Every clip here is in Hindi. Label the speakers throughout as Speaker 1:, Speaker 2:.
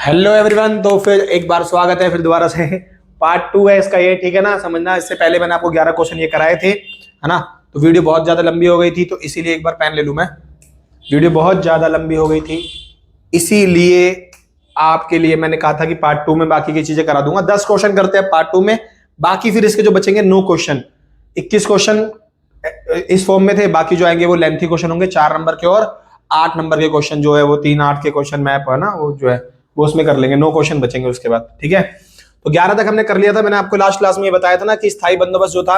Speaker 1: Hello everyone. तो फिर एक बार स्वागत है फिर दोबारा से। पार्ट 2 है इसका ये, ठीक है ना, समझना। इससे पहले मैंने आपको 11 क्वेश्चन ये कराए थे, है ना। तो वीडियो बहुत ज्यादा लंबी हो गई थी, तो इसीलिए एक बार पेन ले लूं मैं। वीडियो बहुत ज्यादा लंबी हो गई थी, इसीलिए आपके लिए मैंने कहा था कि पार्ट 2 में बाकी की चीजें करा दूंगा। 10 क्वेश्चन करते हैं पार्ट 2 में, बाकी फिर इसके जो बचेंगे 9 क्वेश्चन, 21 क्वेश्चन इस फॉर्म में थे। बाकी जो आएंगे वो लेंथी क्वेश्चन होंगे 4 नंबर के, और 8 नंबर के क्वेश्चन जो है वो 3-8 के क्वेश्चन मैप है ना, वो जो है वो उसमें कर लेंगे। 9 क्वेश्चन बचेंगे उसके बाद, ठीक है। तो 11 तक हमने कर लिया था। मैंने आपको लास्ट क्लास में ये बताया था ना कि स्थायी बंदोबस्त जो था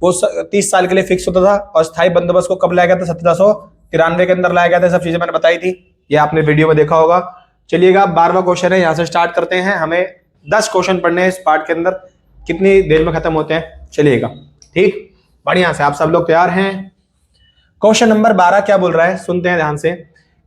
Speaker 1: वो 30 साल के लिए फिक्स होता था, और स्थायी बंदोबस्त को कब लाया गया था? 1793 के अंदर लाया गया था। सब चीजें मैंने बताई थी, ये आपने वीडियो में देखा होगा। चलिएगा, 12वां क्वेश्चन है, यहां से स्टार्ट करते हैं। हमें 10 क्वेश्चन पढ़ने हैं इस पार्ट के अंदर। कितनी देर में खत्म होते हैं? चलिएगा, ठीक, बढ़िया से। आप सब लोग तैयार हैं? क्वेश्चन नंबर 12 क्या बोल रहा है, सुनते हैं ध्यान से।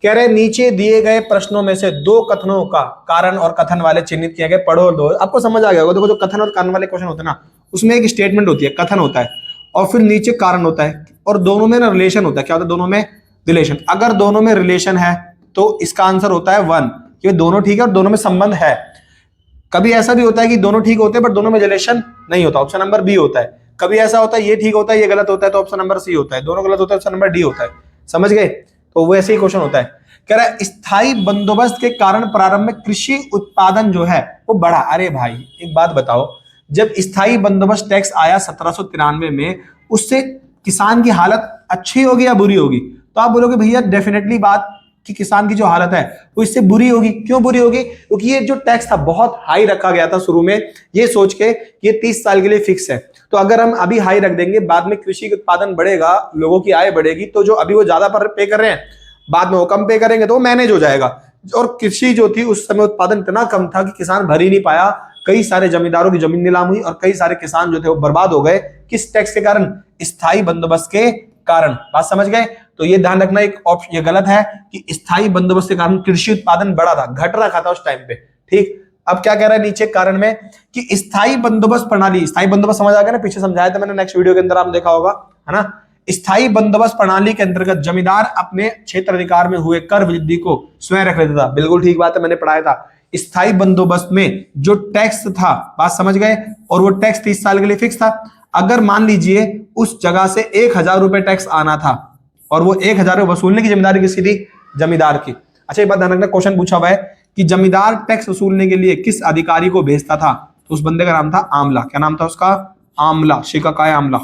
Speaker 1: कह रहे नीचे दिए गए प्रश्नों में से 2 कथनों का कारण और कथन वाले चिन्हित किए गए, पढ़ो दो। आपको समझ आ गया होगा। देखो, जो कथन और कारण वाले क्वेश्चन होते हैं ना, उसमें एक स्टेटमेंट होती है, कथन होता है, और फिर नीचे कारण होता है, और दोनों में ना रिलेशन होता है। क्या होता है? दोनों में रिलेशन। अगर दोनों में रिलेशन है तो इसका आंसर होता है 1, कि दोनों ठीक है और दोनों में संबंध है। कभी ऐसा भी होता है कि दोनों ठीक होते हैं बट दोनों में रिलेशन नहीं होता, ऑप्शन नंबर बी होता है। कभी ऐसा होता है ये ठीक होता है ये गलत होता है, तो ऑप्शन नंबर सी होता है। दोनों गलत होता है, ऑप्शन नंबर डी होता है। समझ गए? तो वो ऐसे ही क्वेश्चन होता है। कह रहा है स्थायी बंदोबस्त के कारण प्रारंभ में कृषि उत्पादन जो है वो बढ़ा। अरे भाई, एक बात बताओ, जब स्थायी बंदोबस्त टैक्स आया 1793 में, उससे किसान की हालत अच्छी होगी या बुरी होगी? तो आप बोलोगे भैया डेफिनेटली बात कि किसान की जो हालत है वो इससे बुरी होगी। क्यों बुरी होगी? क्योंकि ये जो टैक्स था बहुत हाई रखा गया था शुरू में, ये सोच के ये 30 साल के लिए फिक्स है। तो अगर हम अभी हाई रख देंगे, बाद में कृषि का उत्पादन बढ़ेगा, लोगों की आय बढ़ेगी, तो जो अभी वो ज्यादा पर पे कर रहे हैं, बाद में वो कम पे करेंगे, तो वो मैनेज हो जाएगा। और कृषि जो थी उस समय उत्पादन इतना कम था कि किसान भर ही नहीं पाया। कई सारे जमींदारों की जमीन नीलाम हुई और कई सारे किसान जो थे वो बर्बाद हो गए। किस टैक्स के कारण? स्थायी बंदोबस्त के कारण। बात समझ गए? तो ये ध्यान रखना, एक ऑप्शन ये गलत है कि स्थायी बंदोबस्त के कारण कृषि उत्पादन बढ़ा था, घट रखा था उस टाइम पे, ठीक। अब क्या कह रहा है नीचे कारण में कि स्थायी बंदोबस्त प्रणाली, स्थायी बंदोबस्त समझ आ गया ना, पीछे समझाया था मैंने नेक्स्ट वीडियो के अंदर, आप देखा होगा, है ना। स्थायी बंदोबस्त प्रणाली के अंतर्गत जमींदार अपने क्षेत्र अधिकार में हुए कर वृद्धि को स्वयं रख लेता था। बिल्कुल ठीक बात है, मैंने पढ़ाया था। स्थायी बंदोबस्त में जो टैक्स था, बात समझ गए, और वो टैक्स 30 साल के लिए फिक्स था। अगर मान लीजिए उस जगह से 1000 रुपए टैक्स आना था और वो 1000 वसूलने की जिम्मेदारी किसकी थी? जमींदार की। अच्छा, एक बात ध्यान रखना, क्वेश्चन पूछा हुआ है कि जमींदार टैक्स वसूलने के लिए किस अधिकारी को भेजता था? तो उस बंदे का नाम था आमला। क्या नाम था उसका? आमला, शिकाकाय आमला।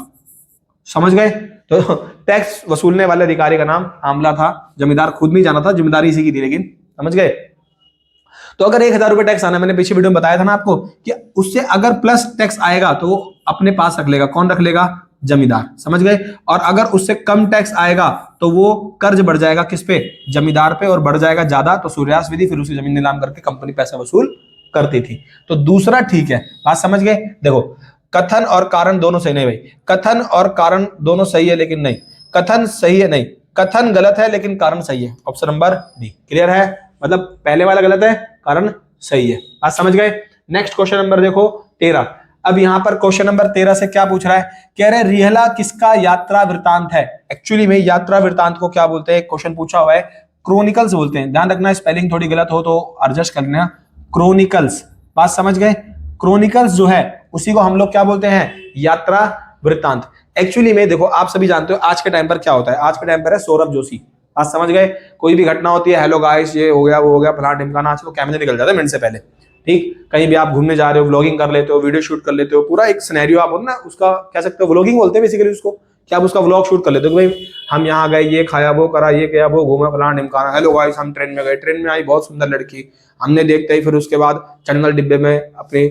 Speaker 1: समझ गए? तो टैक्स वसूलने वाले अधिकारी का नाम आमला था। जमींदार खुद नहीं जाना था, जिम्मेदारी इसी की थी, लेकिन समझ गए। तो अगर 1000 रुपए टैक्स आना, मैंने पीछे वीडियो में बताया था ना आपको कि उससे अगर प्लस टैक्स आएगा तो वो अपने पास रख लेगा। कौन रख लेगा? जमींदार। समझ गए? और अगर उससे कम टैक्स आएगा तो वो कर्ज बढ़ जाएगा किस पे? जमींदार पे, और बढ़ जाएगा ज्यादा तो सूर्यास्त विधि, फिर उसकी जमीन नीलाम करके कंपनी पैसा वसूल करती थी। तो दूसरा ठीक है। बात समझ गए? देखो, कथन और कारण दोनों सही नहीं भाई, कथन और कारण दोनों सही है लेकिन नहीं, कथन सही है नहीं, कथन गलत है लेकिन कारण सही है। Option number D. क्लियर है? मतलब पहले वाला गलत है, कारण सही है। बात समझ गए? नेक्स्ट क्वेश्चन नंबर देखो 13। अब यहां पर क्वेश्चन नंबर 13 से क्या पूछ रहा है? कह रहे रिहला किसका यात्रा वृतांत है? एक्चुअली में यात्रा वृतांत को क्या बोलते हैं? क्वेश्चन पूछा हुआ है, क्रोनिकल्स बोलते हैं। ध्यान रखना, स्पेलिंग थोड़ी गलत हो तो एडजस्ट कर लेना। क्रोनिकल्स, बात समझ गए? क्रोनिकल्स जो है उसी को हम लोग क्या बोलते हैं? यात्रा वृतांत। एक्चुअली में देखो, आप सभी जानते हो आज के टाइम पर क्या होता है। आज के टाइम पर है सौरभ जोशी। आज समझ गए? कोई भी घटना होती है, हेलो गाइस ये हो गया वो हो गया फलाना ढिमकाना, आज तो कैमरे निकल जाते हैं मिनट से पहले, ठीक। कहीं भी आप घूमने जा रहे हो, व्लॉगिंग कर लेते हो, वीडियो शूट कर लेते हो, पूरा एक सिनेरियो आप ना उसका कह सकते हो, व्लॉगिंग बोलते हैं बेसिकली उसको, कि आप उसका व्लॉग शूट कर लेते हो कि भाई हम यहाँ गए, ये खाया वो करा, ये किया वो घूमा फलाना ढिमकाना, हेलो गाइस हम ट्रेन में गए, ट्रेन में आई बहुत सुंदर लड़की, हमने देखते ही फिर उसके बाद जनरल डिब्बे में अपने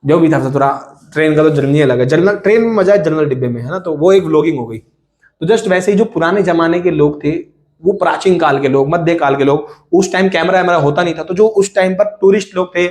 Speaker 1: जो भी था, थोड़ा ट्रेन का तो जर्नी अलग है, जनरल ट्रेन में मजा है, जनरल डिब्बे में, है ना। तो वो एक व्लॉगिंग हो गई। तो जस्ट वैसे ही जो पुराने जमाने के लोग थे, वो प्राचीन काल के लोग, मध्य काल के लोग, उस टाइम कैमरा वैमरा होता नहीं था, तो जो उस टाइम पर टूरिस्ट लोग थे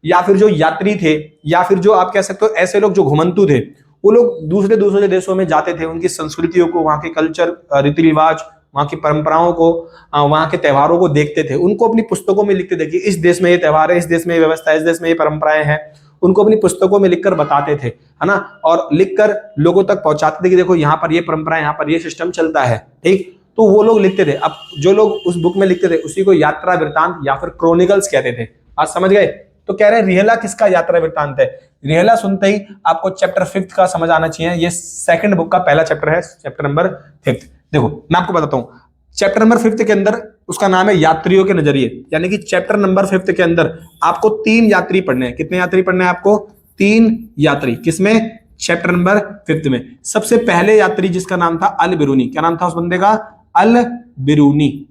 Speaker 1: या फिर जो यात्री थे या फिर जो आप कह सकते हो ऐसे लोग जो घुमंतु थे, वो लोग दूसरे दूसरे देशों में जाते थे, उनकी संस्कृतियों को, वहां के कल्चर, रीति रिवाज, वहां की परंपराओं को, वहां के त्योहारों को देखते थे, उनको अपनी पुस्तकों में लिखते थे कि इस देश में ये त्योहार है, इस देश में ये व्यवस्था है, इस देश में ये परंपराएं हैं, उनको अपनी पुस्तकों में लिखकर बताते थे, है ना। और लिखकर लोगों तक पहुंचाते थे कि देखो यहाँ पर ये परंपरा, यहाँ पर ये सिस्टम चलता है, ठीक। तो वो लोग लिखते थे। अब जो लोग उस बुक में लिखते थे उसी को यात्रा वृतांत या फिर क्रोनिकल्स कहते थे। आज समझ गए। तो कह रहे हैं रिहला किसका यात्रा वृत्तांत है। रिहला सुनते ही आपको चैप्टर 5 का समझ आना चाहिए। ये सेकंड बुक का पहला चैप्टर है, चैप्टर नंबर 5। देखो मैं आपको बताता हूं, चैप्टर नंबर 5 के अंदर उसका नाम है यात्रियों के नजरिए, यानी कि चैप्टर नंबर 5 के अंदर आपको 3 यात्री पढ़ने हैं। कितने यात्री पढ़ने हैं आपको? 3 यात्री। किसमें? चैप्टर नंबर 5 में। सबसे पहले यात्री जिसका नाम था अल बिरूनी, क्या नाम था उस बंदे का? अल बिरूनी,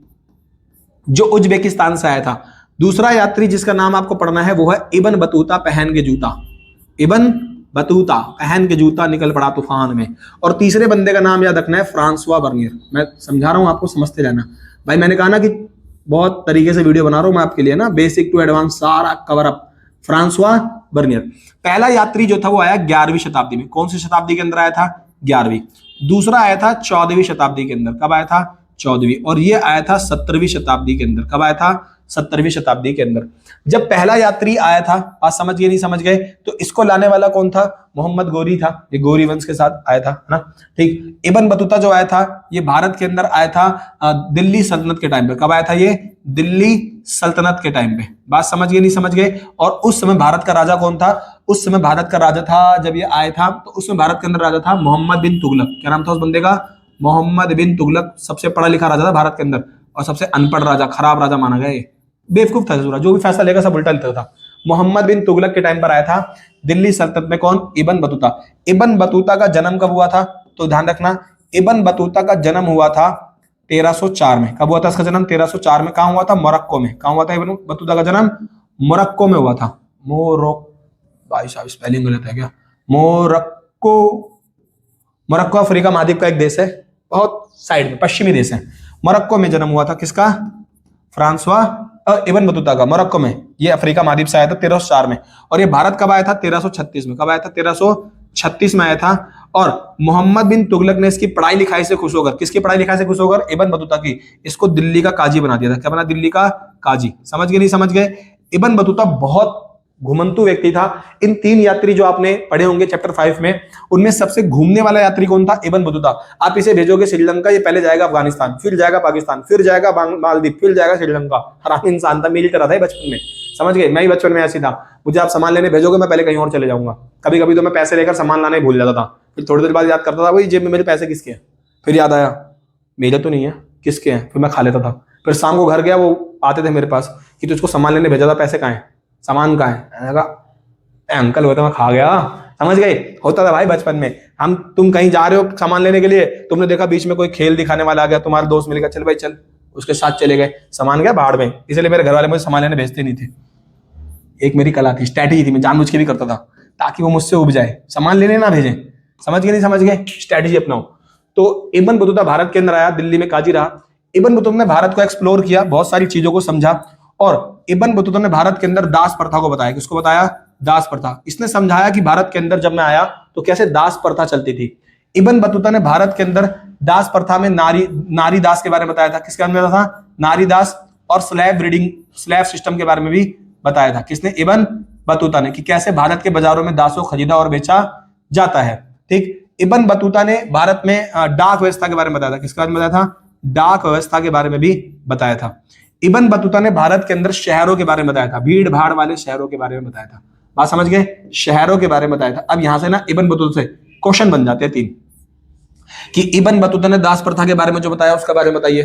Speaker 1: जो उज्बेकिस्तान से आया था। दूसरा यात्री जिसका नाम आपको पढ़ना है वो है इब्न बतूता पहन के जूता। इब्न बतूता पहन के जूता निकल पड़ा तूफान में। और तीसरे बंदे का नाम याद रखना है फ्रांसवा बर्नियर। मैं समझा रहा हूं आपको, समझते रहना भाई। मैंने कहा ना कि बहुत तरीके से वीडियो बना रहा हूं मैं आपके लिए ना, बेसिक टू एडवांस सारा कवर अप। फ्रांसवा बर्नियर पहला यात्री जो था वो आया 11वीं शताब्दी में। कौन सी शताब्दी के अंदर आया था? 11वीं। दूसरा आया था 14वीं शताब्दी के अंदर। कब आया था? 14वीं। और ये आया था 17वीं शताब्दी के अंदर। कब आया था? 17वीं शताब्दी के अंदर। जब पहला यात्री आया था, बात समझ गए नहीं समझ गए, तो इसको लाने वाला कौन था? मोहम्मद गोरी था। ये गोरी वंश के साथ आया था, है ना। ठीक। इब्न बतूता जो आया था ये भारत के अंदर आया था दिल्ली सल्तनत के टाइम पे। कब आया था ये? दिल्ली सल्तनत के टाइम पे। बात समझ गए नहीं समझ गए। और उस समय भारत का राजा कौन था? उस समय भारत का राजा था, जब ये आया था तो उसमें भारत के अंदर राजा था मोहम्मद बिन तुगलक। क्या नाम था उस बंदे का? मोहम्मद बिन तुगलक। सबसे पढ़ा लिखा राजा था भारत के अंदर और सबसे अनपढ़ राजा, खराब राजा माना गया। बेवकूफ था पूरा, जो भी फैसला लेगा सब उल्टा लेता था। मोहम्मद बिन तुगलक के टाइम पर आया था दिल्ली सल्तनत में। कौन? Ibn Battuta. इब्न बतूता का जन्म कब हुआ था? तो ध्यान रखना, इब्न बतूता का जन्म हुआ था 1304 में। कब हुआ था इसका जन्म? 1304 में। कहां हुआ था? मोरक्को में। कहां हुआ था इब्न बतूता का जन्म? मोरक्को में हुआ था। भाई साहब स्पेलिंग गलत है क्या? मोरक्को। मोरक्को अफ्रीका महाद्वीप का एक देश है, बहुत साइड में, पश्चिमी देश है। मोरक्को में जन्म हुआ था किसका? फ्रांसवा इब्न बतूता का। मोरक्को में, ये अफ्रीका महाद्वीप से आया था 1304 में। और ये भारत कब आया था? 1336 में। कब आया था? 1336 में आया था। और मोहम्मद बिन तुगलक ने इसकी पढ़ाई लिखाई से खुश होकर, किसकी पढ़ाई लिखाई से खुश होकर? इब्न बतूता की। इसको दिल्ली का काजी बना दिया था। क्या बना? दिल्ली का काजी। समझ गए नहीं समझ गए। इब्न बतूता बहुत घुमंतु व्यक्ति था। इन 3 यात्री जो आपने पढ़े होंगे चैप्टर 5 में, उनमें सबसे घूमने वाला यात्री कौन था? Ibn Battuta. आप इसे भेजोगे श्रीलंका, ये पहले जाएगा अफगानिस्तान, फिर जाएगा पाकिस्तान, फिर जाएगा मालदीव, फिर जाएगा श्रीलंका। हरामी इंसान था, मेरी तरह था बचपन में। समझ गए। मैं ही बचपन में ऐसी था, मुझे आप सामान लेने भेजोगे मैं पहले कहीं और चले जाऊंगा। कभी कभी तो मैं पैसे लेकर सामान लाने भूल जाता था, फिर थोड़ी देर बाद याद करता था वही जेब में मेरे पैसे किसके हैं, फिर याद आया मेरे तो नहीं है, किसके हैं, फिर मैं खा लेता था। फिर शाम को घर गया, वो आते थे मेरे पास कि तुझको सामान लेने भेजा था, पैसे कहाँ हैं, सामान कहाँ है। मैंने कहा अंकल वो तो मैं खा गया। समझ गए। होता था भाई बचपन में। तुम कहीं जा रहे हो सामान लेने के लिए, तुमने देखा बीच में कोई खेल दिखाने वाला आ गया, तुम्हारा दोस्त मिल गया, चल भाई चल, उसके साथ चले गए, सामान गया बाढ़ में। इसलिए मेरे घर वाले मुझे सामान लेने भेजते नहीं थे। एक मेरी कला थी, स्ट्रैटेजी थी, मैं जानबूझ के भी करता था ताकि वो मुझसे उब जाए, सामान लेने ना भेजें। समझ गए नहीं समझ गए। स्ट्रैटेजी अपनाओ। तो इब्न बतूता भारत के अंदर आया, दिल्ली में काजी रहा। इब्न बतूता ने भारत को एक्सप्लोर किया, बहुत सारी चीजों को समझा। और इब्न बतूता ने भारत के अंदर दास प्रथा को बताया। किसको बताया? दास प्रथा। इसने समझाया कि भारत के अंदर जब मैं आया तो कैसे दास प्रथा चलती थी। इब्न बतूता ने भारत के अंदर दास प्रथा में नारी दास के बारे में बताया था। किसके बारे में बताया था? नारी दास। और स्लैव ब्रीडिंग, स्लैव सिस्टम के बारे में भी बताया था। किसने? इब्न बतूता ने, कि कैसे भारत के बाजारों में दासों खरीदा और बेचा जाता है। ठीक। इब्न बतूता ने भारत में डाक व्यवस्था के बारे में बताया था। किसके बारे में बताया था? डाक व्यवस्था के बारे में भी बताया था। इब्न बतूता ने भारत के अंदर शहरों के बारे में बताया था, भीड़ भाड़ वाले शहरों के बारे में बताया था। बात समझ गए। शहरों के बारे में बताया था। अब यहां से ना इब्न बतूता से क्वेश्चन बन जाते हैं 3 कि इब्न बतूता ने दास प्रथा के बारे में जो बताया उसके बारे में बताइए,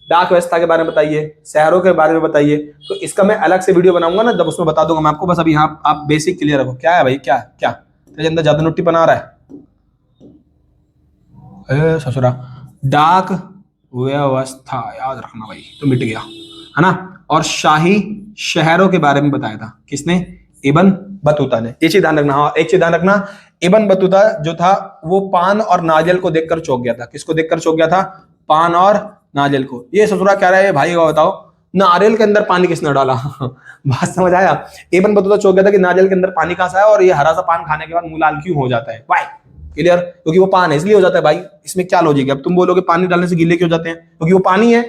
Speaker 1: डाक व्यवस्था के बारे में बताइए, शहरों के बारे में बताइए। तो इसका मैं अलग से वीडियो बनाऊंगा ना, जब उसमें बता दूंगा मैं आपको। बस अभी यहाँ आप बेसिक क्लियर रखो। क्या है भाई? क्या क्या तेरे अंदर ज्यादा नुट्टी बना रहा है ससुरा? डाक व्यवस्था याद रखना भाई, तो मिट गया, है ना। और शाही शहरों के बारे में बताया था। किसने? इब्न बतूता ने। ये चीज ध्यान रखना। हाँ, एक चीज ध्यान रखना, इब्न बतूता जो था वो पान और नारियल को देखकर चौंक गया था। किसको देखकर चौंक गया था? पान और नारियल को। ये ससुरा कह रहा है भाई को बताओ नारियल के अंदर पानी किसने डाला? बात समझ आया। इब्न बतूता चौंक गया था कि नारियल के अंदर पानी कहां से आया, और ये हरा सा पान खाने के बाद मुंह लाल क्यों हो जाता है। Why clear? क्योंकि वो पान है इसलिए हो जाता है भाई। इसमें क्या लॉजिक है? अब तुम बोलोगे पानी डालने से गीले क्यों हो जाते हैं? क्योंकि वो पानी है।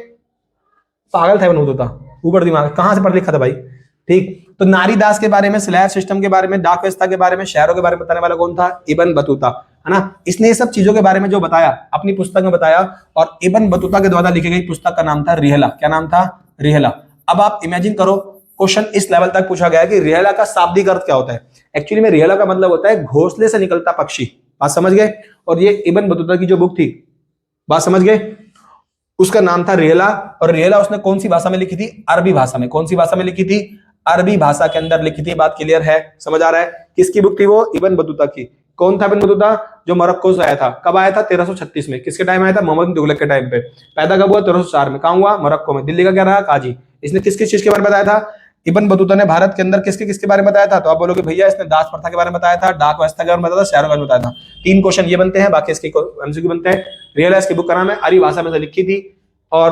Speaker 1: पागल था इब्न बतूता, ऊपर दिमाग, कहां से पढ़ लिखा था भाई। ठीक। तो नारी दास के बारे में, स्लैब सिस्टम के बारे में, डाक व्यवस्था के बारे में, शहरों के बारे में बताने वाला कौन था? इब्न बतूता, है ना। इसने ये सब चीजों के बारे में जो बताया अपनी पुस्तक में बताया। और इब्न बतूता के द्वारा लिखी गई पुस्तक का नाम था रिहला। क्या नाम था? रिहला। अब आप इमेजिन करो क्वेश्चन इस लेवल तक पूछा गया है कि रियला का शाब्दिक अर्थ क्या होता है। एक्चुअली में रियला का मतलब होता है घोंसले से निकलता पक्षी, बात समझ गए। और ये इब्न बतूता की जो बुक थी, बात समझ गए, उसका नाम था रियला। और रियला उसने कौन सी भाषा में लिखी थी? अरबी भाषा में। कौन सी भाषा में लिखी थी? अरबी भाषा के अंदर लिखी थी। बात क्लियर है, समझ आ रहा है? किसकी बुक थी वो? इब्न बतूता की। कौन था इब्न बतूता? जो मोरक्को से आया था। कब आया था? 1336 में। किसके टाइम आया था? मोहम्मद बिन तुगलक के टाइम पे। पैदा कब हुआ? 1304 में। कहां हुआ? मोरक्को में। दिल्ली का क्या रहा? काजी। इसने किस किस चीज के बारे में बताया था? इब्न बतूता ने भारत के अंदर किसके किसके बारे में बताया था? तो आप बोलोगे भैया इसने दास प्रथा के बारे में बताया था, डाक व्यवस्था के बारे में बताया था, शहरों के बारे में बताया था। 3 क्वेश्चन ये बनते हैं, बाकी इसके एमसीक्यू बनते हैं। रियला इसकी बुक का नाम है, अरबी भाषा में से लिखी थी। और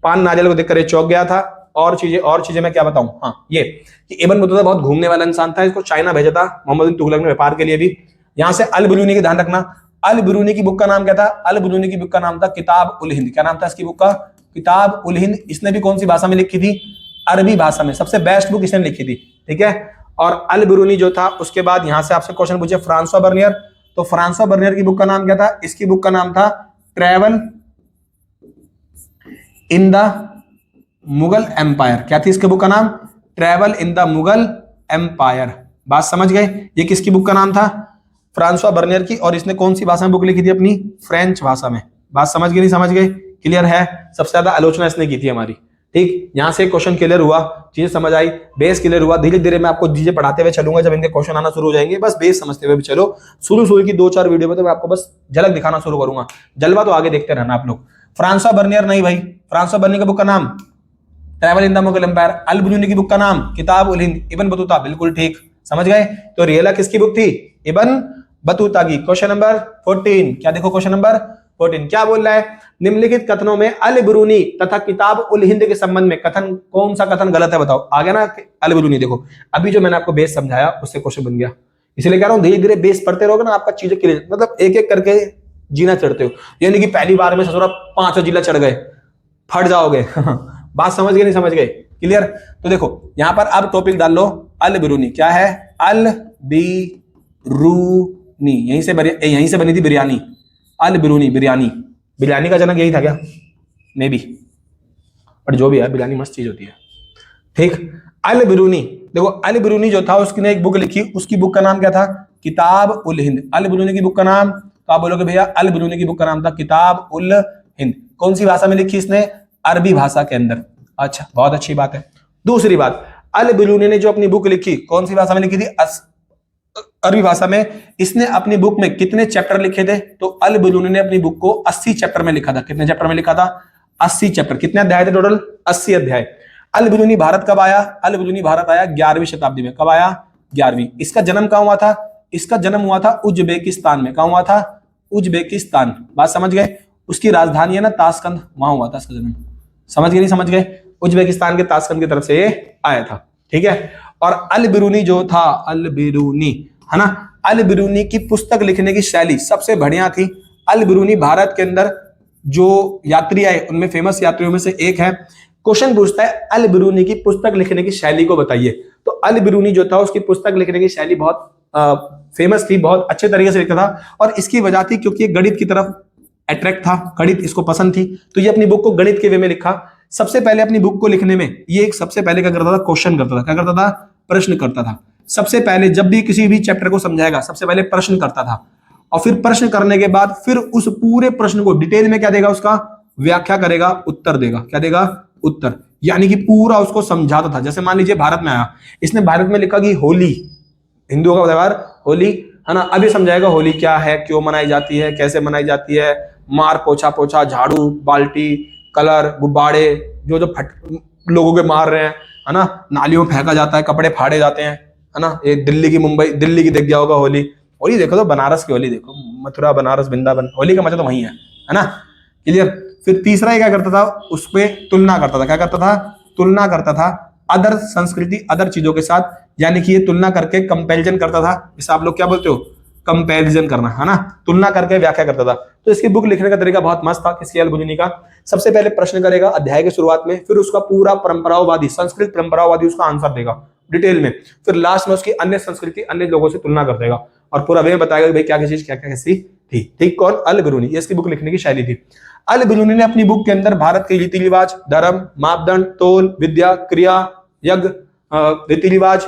Speaker 1: पान नारियल को देखकर ये चौंक गया था। और चीजें मैं क्या बताऊं? हाँ, ये कि इब्न बतूता बहुत घूमने वाला इंसान था। इसको चाइना भेजा था मोहम्मद बिन तुगलक ने व्यापार के लिए भी। यहां से अल बिरूनी का ध्यान रखना। अल बिरूनी की बुक का नाम क्या था? अल बिरूनी की बुक का नाम था किताब उल हिंद। क्या नाम था इसकी बुक का? किताब उल हिंद। इसने भी कौन सी भाषा में लिखी थी? अरबी भाषा में। सबसे बेस्ट बुक इसने लिखी थी, ठीक है। और अल बिरूनी जो था, उसके बाद यहां से आपसे क्वेश्चन पूछे फ्रांसवा बर्नियर। तो फ्रांसवा बर्नियर की बुक का नाम क्या था? इसकी बुक का नाम था travel in the Mughal empire. क्या थी इसके बुक का नाम? Travel in the Mughal empire. बात समझ गए? ये किसकी बुक का नाम था? फ्रांसवा बर्नियर की। और इसने कौन सी भाषा में बुक लिखी थी? अपनी फ्रेंच भाषा में। बात समझ गए? नहीं समझ गए? क्लियर है? सबसे ज्यादा आलोचना इसने की थी हमारी, ठीक। यहां से क्वेश्चन क्लियर हुआ, चीजें समझ आई, बेस क्लियर हुआ। धीरे धीरे मैं आपको चीजें पढ़ाते हुए चलूंगा, जब इनके क्वेश्चन आना शुरू हो जाएंगे, बस बेस समझते हुए भी चलो। शुरू की 2-4 वीडियो में तो मैं आपको बस झलक दिखाना शुरू करूंगा, जलवा तो आगे देखते रहना आप लोग। फ्रांसवा बर्नियर नहीं भाई, फ्रांसवा बर्नियर का बुक का नाम travel in the Mughal empire. Al Biruni की बुक का नाम किताब उल हिंद। इब्न बतूता, बिल्कुल ठीक, समझ गए। तो रियला किसकी बुक थी? इब्न बतूता की। क्वेश्चन नंबर 14, क्या देखो क्वेश्चन नंबर 14 क्या बोल रहा है? निम्नलिखित कथनों में अल बिरूनी तथा किताब उल हिंद के संबंध में कथन, कौन सा कथन गलत है बताओ। आ गया ना अल बिरूनी? देखो अभी जो मैंने आपको बेस समझाया उससे क्वेश्चन बन गया। इसलिए कह रहा हूं धीरे धीरे बेस पढ़ते रहोगे ना, आपका चीजें क्लियर, मतलब एक एक करके जीना चढ़ते हो। यानी कि पहली बार में ससुरा 5 जिला चढ़ गए, फट जाओगे। बात समझ गए? नहीं समझ गए? क्लियर? तो देखो यहां पर अब टॉपिक डाल लो, अल बिरूनी क्या है? अल बिरूनी, यहीं से बनी थी बिरयानी। अल बिरूनी, बिरयानी का जनक यही था क्या? मे बी, बट जो भी है बिरयानी मस्त चीज होती है, ठीक। अल बिरूनी, देखो अल बिरूनी जो था उसने एक बुक लिखी, उसकी बुक का नाम क्या था? किताब उल हिंद। अल बिरूनी की बुक का नाम, तो आप बोलोगे भैया अल बिरूनी की बुक का नाम था किताब उल हिंद। कौन सी भाषा में लिखी इसने? अरबी भाषा के अंदर। अच्छा, बहुत अच्छी बात है। दूसरी बात, अल बिरूनी ने जो अपनी बुक लिखी कौन सी भाषा में लिखी थी? अरबी भाषा में। इसने अपनी बुक में कितने चैप्टर लिखे थे? तो अल बिरूनी ने अपनी बुक को 80 चैप्टर में लिखा था। कितने चैप्टर में लिखा था? 80 चैप्टर। कितने अध्याय थे टोटल? 80 अध्याय। अल बिरूनी भारत कब आया? अल बिरूनी भारत आया 11वीं शताब्दी में। कब आया? 11वीं। इसका जन्म कहां हुआ था? इसका जन्म हुआ था उज्बेकिस्तान में। कहां हुआ था? उज्बेकिस्तान। बात समझ गए? उसकी राजधानी है ना ताशकंद, वहां हुआ था इसका जन्म। समझ गए? नहीं समझ गए? उज्बेकिस्तान के ताशकंद की तरफ से ये आया था, ठीक है। और अल बिरूनी जो था, अल बिरूनी है ना, अल बिरूनी की पुस्तक लिखने की शैली सबसे बढ़िया थी। अल बिरूनी भारत के अंदर जो यात्री आए उनमें फेमस यात्रियों में से एक है। क्वेश्चन पूछता है अल बिरूनी की पुस्तक लिखने की शैली को बताइए। तो अल बिरूनी जो था उसकी पुस्तक लिखने की शैली बहुत फेमस थी, बहुत अच्छे तरीके से लिखता था। और इसकी वजह थी क्योंकि ये गणित की तरफ अट्रैक्ट था, गणित इसको पसंद थी, तो ये अपनी बुक को गणित के वे में लिखा। सबसे पहले अपनी बुक को लिखने में ये एक सबसे पहले क्या करता था? क्वेश्चन करता था। क्या करता था? प्रश्न करता था। सबसे पहले जब भी किसी भी चैप्टर को समझाएगा सबसे पहले प्रश्न करता था, और फिर प्रश्न करने के बाद फिर उस पूरे प्रश्न को डिटेल में क्या देगा? उसका व्याख्या करेगा, उत्तर देगा। क्या देगा? उत्तर। यानी कि पूरा उसको समझाता था। जैसे मान लीजिए भारत में आया, इसने भारत में लिखा कि होली, हिंदुओं का त्योहार होली है ना, अभी समझाएगा होली क्या है, क्यों मनाई जाती है, कैसे मनाई जाती है, मार पोछा पोछा, झाड़ू, बाल्टी, कलर, गुब्बारे जो जो लोगों के मार रहे हैं, है ना, नालियों में फेंका जाता है, कपड़े फाड़े जाते हैं, है ना। ये दिल्ली की देख गया होगा होली। होली देखो तो बनारस की होली देखो, मथुरा, बनारस, वृंदावन, होली का मजा तो वही है ना। क्लियर? फिर तीसरा ये क्या करता था? उस पर तुलना करता था। क्या करता था? तुलना करता था अदर संस्कृति, अदर चीजों के साथ। यानी कि ये तुलना करके कंपैरिजन करता था। इसे आप लोग क्या बोलते हो? कंपैरिजन करना, है ना। तुलना करके व्याख्या करता था। तो इसकी बुक लिखने का तरीका बहुत मस्त था, किसकी? अल बिरूनी का। सबसे पहले प्रश्न करेगा अध्याय के शुरुआत में, फिर उसका पूरा परंपरावादी, संस्कृत परंपरावादी उसका आंसर देगा डिटेल में, फिर लास्ट में उसकी अन्य संस्कृति, अन्य लोगों से तुलना कर देगा, और पूरा वे बताएगा कि भाई क्या क्या चीज क्या क्या कैसी थी, ठीक। कौन? अल बिरूनी। ये इसकी बुक लिखने की शैली थी। अल बिरूनी ने अपनी बुक के अंदर भारत के रीति रिवाज, धर्म, मापदंड, तोल, विद्या, क्रिया, यज्ञ, रीति रिवाज,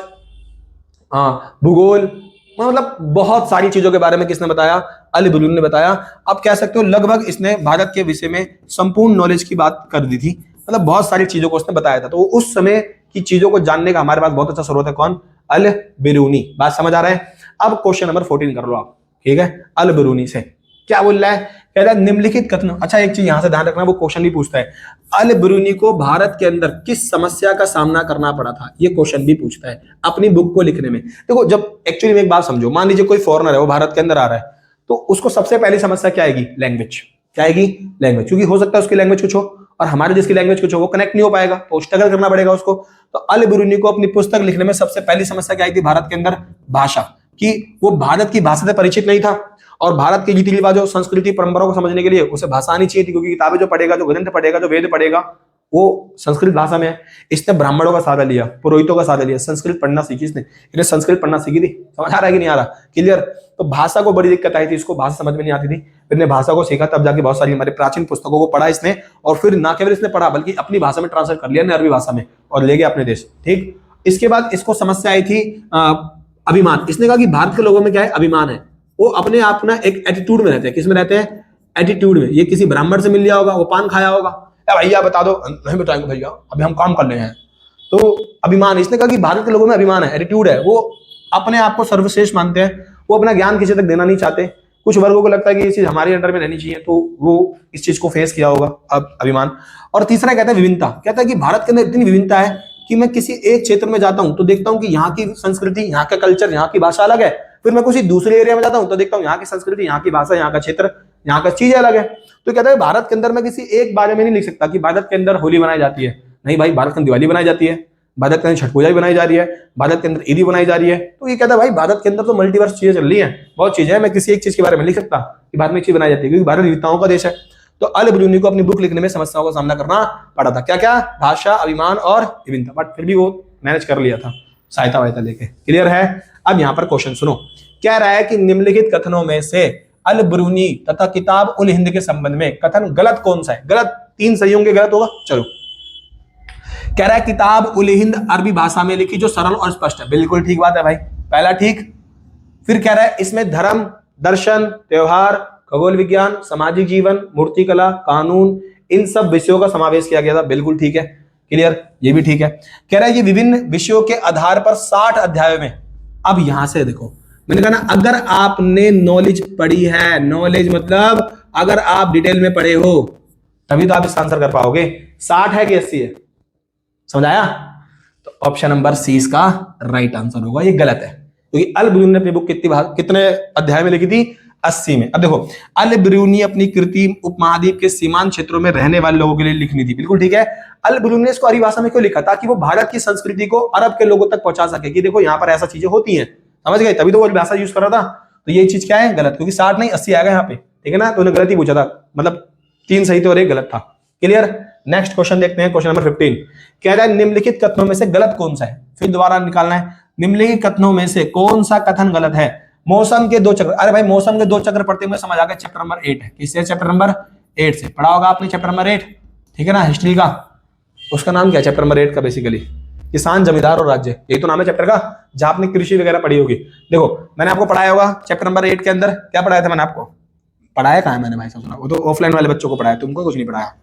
Speaker 1: भूगोल, मतलब बहुत सारी चीजों के बारे में किसने बताया? अल बरूनी ने बताया। आप कह सकते हो लगभग इसने भारत के विषय में संपूर्ण नॉलेज की बात कर दी थी, मतलब बहुत सारी चीजों को उसने बताया था। तो उस समय की चीजों को जानने का हमारे पास बहुत अच्छा स्रोत है, कौन? अल बिरूनी। बात समझ आ रहा है? अब क्वेश्चन नंबर 14 कर लो आप, ठीक है? अल बिरूनी से क्या बोल रहा है? कह रहा है निम्नलिखित कथनों, अच्छा एक चीज यहां से ध्यान रखना, वो क्वेश्चन भी पूछता है, अल बिरूनी को भारत के अंदर किस समस्या का सामना करना पड़ा था, ये क्वेश्चन भी पूछता है अपनी बुक को लिखने में। देखो जब एक्चुअली में एक बात समझो, मान लीजिए कोई फॉरेनर है, वो भारत के अंदर आ रहा है, तो उसको सबसे पहली समस्या क्या आएगी? लैंग्वेज। क्या आएगी? लैंग्वेज, क्योंकि हो सकता है उसकी लैंग्वेज कुछ हो और हमारे जिसकी लैंग्वेज कुछ हो, वो कनेक्ट नहीं हो पाएगा, तो स्ट्रगल करना पड़ेगा उसको। तो अल बिरूनी को अपनी पुस्तक लिखने में सबसे पहली समस्या क्या आई थी भारत के अंदर? भाषा, कि वो भारत की भाषा से परिचित नहीं था और भारत के रीति रिवाजों, संस्कृति, परंपराओं को समझने के लिए उसे भाषा आनी चाहिए थी, क्योंकि किताबें जो पढ़ेगा, जो ग्रंथ पढ़ेगा, जो वेद पढ़ेगा, वो संस्कृत भाषा में है। इसने ब्राह्मणों का सहारा लिया, पुरोहितों का सहारा लिया, संस्कृत पढ़ना सीखी इसने संस्कृत पढ़ना सीखी थी। समझ आ रहा है कि नहीं आ रहा? क्लियर? तो भाषा को बड़ी दिक्कत आई थी, इसको भाषा समझ में नहीं आती थी, फिर ने भाषा को सीखा, तब जाके बहुत सारी हमारे प्राचीन पुस्तकों को पढ़ा इसने, और फिर ना केवल इसने पढ़ा बल्कि अपनी भाषा में ट्रांसलेट कर लिया ने, अरबी भाषा में, और ले गया अपने देश। ठीक, इसके बाद इसको समस्या आई थी अभिमान। इसने कहा कि भारत के लोगों में क्या है? अभिमान है, वो अपने आप ना एक एटीट्यूड में रहते हैं। किसमें रहते हैं? एटीट्यूड में। ये किसी ब्राह्मण से मिल लिया होगा, वो पान खाया होगा, भैया बता दो, नहीं बताएंगे भैया, अभी हम काम कर रहे हैं। तो अभिमान, इसने कहा कि भारत के लोगों में अभिमान है, एटीट्यूड है, वो अपने आप को सर्वश्रेष्ठ मानते हैं, वो अपना ज्ञान किसी तक देना नहीं चाहते। कुछ वर्गों को लगता है कि ये चीज हमारे अंडर में रहनी चाहिए, तो वो इस चीज को फेस किया होगा, अब अभिमान। और तीसरा कहता है विभिन्नता। कहता है कि भारत के अंदर इतनी विभिन्नता है कि मैं किसी एक क्षेत्र में जाता हूं तो देखता हूं कि यहाँ की संस्कृति, यहाँ का कल्चर, यहाँ की भाषा अलग है, फिर मैं किसी दूसरे एरिया में जाता हूं तो देखता हूं यहाँ की संस्कृति, यहाँ की भाषा, यहाँ का क्षेत्र, यहाँ का चीज अलग है। तो कहता है भारत के अंदर मैं किसी एक बारे में नहीं लिख सकता कि भारत के अंदर होली बनाई जाती है, नहीं भाई, भारत के अंदर दिवाली बनाई जाती है, भारत के अंदर छठ पूजा भी बनाई जा रही है, भारत के अंदर ईदी बनाई जा रही है। तो ये कहता है भाई भारत के अंदर तो मल्टीवर्स चीजें चल रही है, बहुत चीजें हैं, मैं किसी एक चीज के बारे में लिख सकता कि भारत में एक चीज बनाई जाती है, क्योंकि भारत विविधताओं का देश है। तो अल बिरूनी को अपनी बुक लिखने में समस्याओं का सामना करना पड़ा था। क्या क्या? भाषा, अभिमान और विभिन्नता, बट फिर भी वो मैनेज कर लिया था सहायता वायता लेके। क्लियर है? अब यहाँ पर क्वेश्चन सुनो, कह रहा है कि निम्नलिखित कथनों में से अल बिरूनी तथा किताब उल हिंद के संबंध में कथन गलत कौन सा है? गलत 3 सही होंगे, गलत होगा। चलो, कह रहा है किताब उल हिंद अरबी भाषा में लिखी जो सरल और स्पष्ट है। बिल्कुल ठीक बात है भाई, पहला ठीक। फिर कह रहा है इसमें धर्म, दर्शन, त्योहार, खगोल विज्ञान, सामाजिक जीवन, मूर्तिकला, कानून, इन सब विषयों का समावेश किया गया था। बिल्कुल ठीक है, क्लियर, ये भी ठीक है। कह रहा है ये विभिन्न विषयों के आधार पर 60 अध्यायों में। अब यहां से देखो, मैंने कहा ना, अगर आपने नॉलेज पढ़ी है, नॉलेज मतलब अगर आप डिटेल में पढ़े हो तभी तो आप इसका आंसर कर पाओगे। 60 है कि 80 है? समझ आया? तो ऑप्शन नंबर सी इसका राइट आंसर होगा, ये गलत है, क्योंकि अल बिरूनी ने अपनी बुक कितने अध्याय में लिखी थी? 80 में। अब देखो, अल बिरूनी अपनी कृति उपमहाद्वीप के सीमांत क्षेत्रों में रहने वाले लोगों के लिए लिखनी थी। बिल्कुल ठीक है। अल बिरूनी ने इसको अरबी भाषा में क्यों लिखा? ताकि वो भारत की संस्कृति को अरब के लोगों तक पहुंचा सके कि देखो यहाँ पर ऐसा चीजें होती हैं, समझ गए? तभी तो वो भाषा यूज कर रहा था। तो ये चीज क्या है? गलत, क्योंकि 60 नहीं 80 आएगा यहाँ पे, ठीक है ना? तो उन्हें गलत ही पूछा था, मतलब 3 सही थे और 1 गलत था। क्लियर? नेक्स्ट क्वेश्चन देखते हैं, क्वेश्चन नंबर 15। कह रहा है निम्नलिखित कथनों में से गलत कौन सा है? फिर दोबारा निकालना है, निम्नलिखित कथनों में से कौन सा कथन गलत है? मौसम के 2 चक्र। अरे भाई, मौसम के 2 चक्र पढ़ते हुए समझ आ गया, चैप्टर नंबर 8 है। किससे? चैप्टर नंबर 8 से पढ़ा होगा आपने, चैप्टर नंबर 8, ठीक है ना, हिस्ट्री का। उसका नाम क्या है चैप्टर नंबर 8 का? बेसिकली किसान, जमींदार और राज्य, यही तो नाम है चैप्टर का, जहां आपने कृषि वगैरह पढ़ी होगी। देखो, मैंने आपको पढ़ाया होगा चैप्टर नंबर 8 के अंदर, क्या पढ़ाया था मैंने आपको? पढ़ाया कहाँ है मैंने भाई साहब? वो तो ऑफलाइन वाले बच्चों को पढ़ाया, तुमको कुछ नहीं पढ़ाया।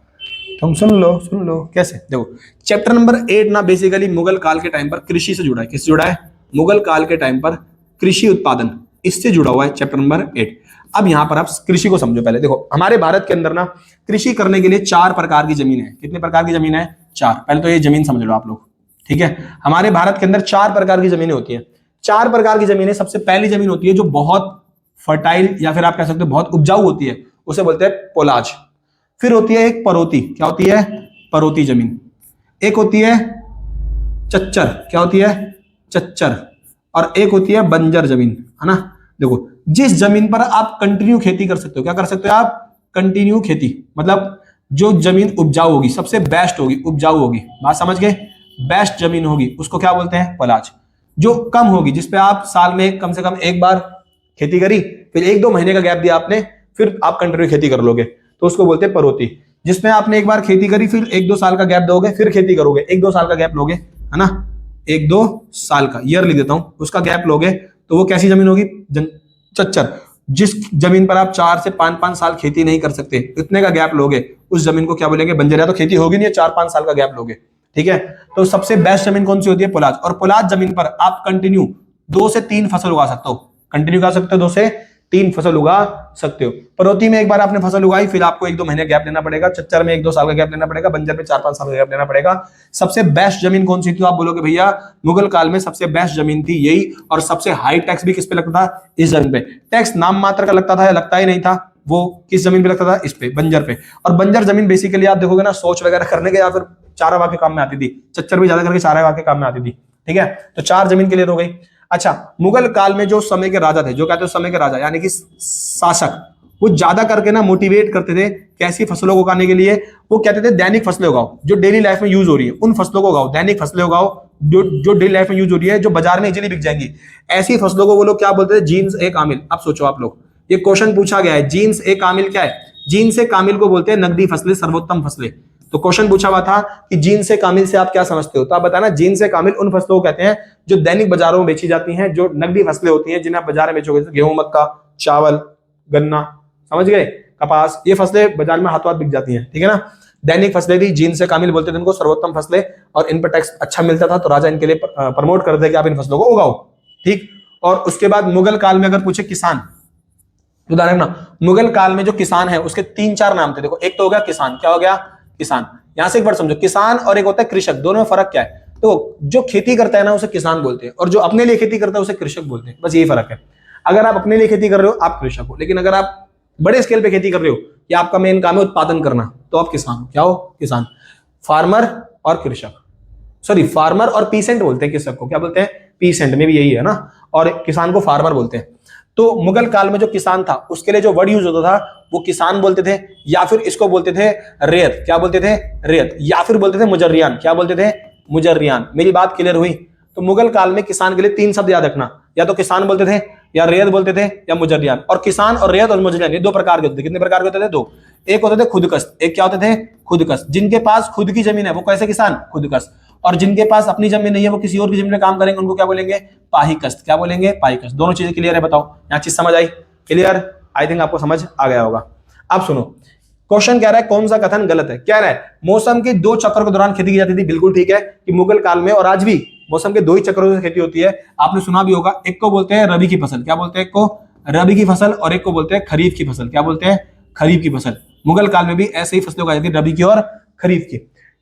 Speaker 1: तुम सुन लो कैसे। देखो, चैप्टर नंबर 8 ना बेसिकली मुगल काल के टाइम पर कृषि से जुड़ा है। किससे जुड़ा है? मुगल काल के टाइम पर कृषि उत्पादन, इससे जुड़ा हुआ है चैप्टर नंबर 8। अब यहां पर आप कृषि को समझो पहले। देखो, हमारे भारत के अंदर ना कृषि करने के लिए 4 प्रकार की जमीन है। कितने प्रकार की जमीन है? 4। पहले तो ये जमीन समझ लो आप लोग, ठीक है। हमारे भारत के अंदर 4 प्रकार की जमीनें होती हैं। 4 प्रकार की जमीनें, सबसे पहली जमीन होती है जो बहुत फर्टाइल या फिर आप कह सकते हो बहुत उपजाऊ होती है, उसे बोलते हैं पोलाज। फिर होती है एक परोती। क्या होती है? परोती जमीन। एक होती है चच्चर। क्या होती है? चच्चर। और एक होती है बंजर जमीन, है ना। देखो, जिस जमीन पर आप कंटिन्यू खेती कर सकते हो, क्या कर सकते हो आप? कंटिन्यू खेती, मतलब जो जमीन उपजाऊ होगी, सबसे बेस्ट होगी, उपजाऊ होगी, बात समझ गए? बेस्ट जमीन होगी, उसको क्या बोलते हैं? पलाज। जो कम होगी, जिसपे आप साल में कम से कम एक बार खेती करी, फिर 1-2 महीने का गैप दिया आपने, फिर आप कंटिन्यू खेती कर लोगे, तो उसको बोलते हैं परोती। जिसमें आपने एक बार खेती करी, फिर 1-2 साल का गैप दोगे, फिर खेती करोगे, 1-2 साल का गैप लोगे, है ना, 1-2 साल का, ईयर लिख देता हूं, उसका गैप लोगे तो वो कैसी जमीन होगी? चच्चर। जिस जमीन पर आप 4 से 5-5 साल खेती नहीं कर सकते, इतने का गैप लोगे, उस जमीन को क्या बोलेंगे? बंजर। या तो खेती होगी नहीं, 4-5 साल का गैप लोगे, ठीक है। तो सबसे बेस्ट जमीन कौन सी होती है? पुलाज। और पुलाज जमीन पर आप कंटिन्यू 2 से 3 फसल उगा सकते हो, कंटिन्यू उगा सकते हो, 2 से 3 फसल उगा सकते हो। परोती में एक बार आपने फसल उगाई, फिर आपको 1-2 महीने गैप लेना पड़ेगा, चच्चर में 1-2 साल का गैप लेना पड़ेगा, बंजर में 4-5 साल का गैप लेना पड़ेगा। सबसे बेस्ट जमीन कौन सी थी? आप बोलोगे भैया मुगल काल में सबसे बेस्ट जमीन थी यही, और सबसे हाई टैक्स भी किस पे लगता था? इस जमीन पे। टैक्स नाम मात्र का लगता था या लगता ही नहीं था? वो किस जमीन पे लगता था? इस पे, बंजर पे। और बंजर जमीन बेसिकली आप देखोगे ना, सोच वगैरह करने के या फिर चारागाह के काम में आती थी, चच्चर भी ज्यादा करके चारागाह के काम में आती थी, ठीक है। तो 4 जमीन क्लियर हो गई। अच्छा, मुगल काल में जो समय के राजा थे, जो कहते हैं समय के राजा यानी कि शासक, वो ज्यादा करके ना मोटिवेट करते थे कैसी फसलों को उगाने के लिए? वो कहते थे दैनिक फसलें उगाओ, जो डेली लाइफ में यूज हो रही है उन फसलों को उगाओ, दैनिक फसलें उगाओ जो डेली लाइफ में यूज हो रही है, जो बाजार में इजीली बिक जाएंगी, ऐसी फसलों को वो लोग क्या बोलते थे? जीन्स ए कामिल। अब सोचो आप लोग, ये क्वेश्चन पूछा गया है, जीन्स ए कामिल क्या है? जीन्स ए कामिल को बोलते हैं नकदी फसलें, सर्वोत्तम फसलें। तो क्वेश्चन पूछा हुआ था कि जीन्स ए कामिल से आप क्या समझते हो? तो आप बताना, जीन्स ए कामिल उन फसलों को कहते हैं जो दैनिक बाजारों में बेची जाती हैं, जो नकदी फसलें होती हैं, जिन्हें आप बाजार में बेचोगे, गेहूं, मक्का, चावल, गन्ना, समझ गए, कपास, ये फसलें बाजार में हाथों हाथ बिक जाती हैं, ठीक है ना। दैनिक फसलें थी, जीन्स ए कामिल बोलते थे इनको, सर्वोत्तम फसलें, और इन पर टैक्स अच्छा मिलता था, तो राजा इनके लिए प्रमोट करते थे कि आप इन फसलों को उगाओ, ठीक। और उसके बाद मुगल काल में अगर पूछे किसान, उदाहरण ना, मुगल काल में जो किसान है उसके 3-4 नाम थे। देखो, एक तो हो गया किसान, क्या हो गया? किसान। यहां से एक बार समझो, किसान और एक होता है कृषक, दोनों में फर्क क्या है? तो जो खेती करता है ना उसे किसान बोलते हैं, और जो अपने लिए खेती करता है उसे कृषक बोलते हैं, बस यही फर्क है। अगर आप अपने लिए खेती कर रहे हो आप कृषक हो, लेकिन अगर आप बड़े स्केल पे खेती कर रहे हो या आपका मेन काम है उत्पादन करना, तो आप किसान हो। क्या हो? किसान। फार्मर और कृषक, सॉरी, फार्मर और पीसेंट बोलते हैं कृषक को, क्या बोलते हैं? पीसेंट, में भी यही है ना, और किसान को फार्मर बोलते हैं। तो मुगल काल में जो किसान था उसके लिए जो वर्ड यूज होता था वो किसान बोलते थे, या फिर इसको बोलते थे रेयत। क्या बोलते थे? रेयत। या फिर बोलते थे मुजर्रियान। क्या बोलते थे? मुजर्रियान। मेरी बात क्लियर हुई? तो मुगल काल में किसान के लिए 3 शब्द याद रखना, या तो किसान बोलते थे, या रेयत बोलते थे, या मुजर्रियान। और किसान और रेयत और मुजर्रियान ये 2 प्रकार के होते थे। कितने प्रकार के होते थे? 2। एक होते थे खुदकश, एक क्या होते थे? खुदकश। जिनके पास खुद की जमीन है वो कैसे किसान? खुदकश। और जिनके पास अपनी जमीन नहीं है वो किसी और की जमीन में काम करेंगे, उनको क्या बोलेंगे? पाहिकस्त। क्या बोलेंगे? पाहिकस्त। दोनों चीजें क्लियर है? बताओ, यहाँ चीज समझ आई? क्लियर? आई थिंक आपको समझ आ गया होगा। अब सुनो, क्वेश्चन कह रहा है कौन सा कथन गलत है? कह रहा है मौसम के 2 चक्र के दौरान खेती की जाती थी। बिल्कुल ठीक है कि मुगल काल में और आज भी मौसम के 2 ही चक्रों से खेती होती है। आपने सुना भी होगा, एक को बोलते हैं रबी की फसल। क्या बोलते हैं? एक को रबी की फसल, और एक को बोलते हैं खरीफ की फसल। क्या बोलते हैं? खरीफ की फसल। मुगल काल में भी ऐसे ही फसलें उगाई जाती थी, रबी की और खरीफ की।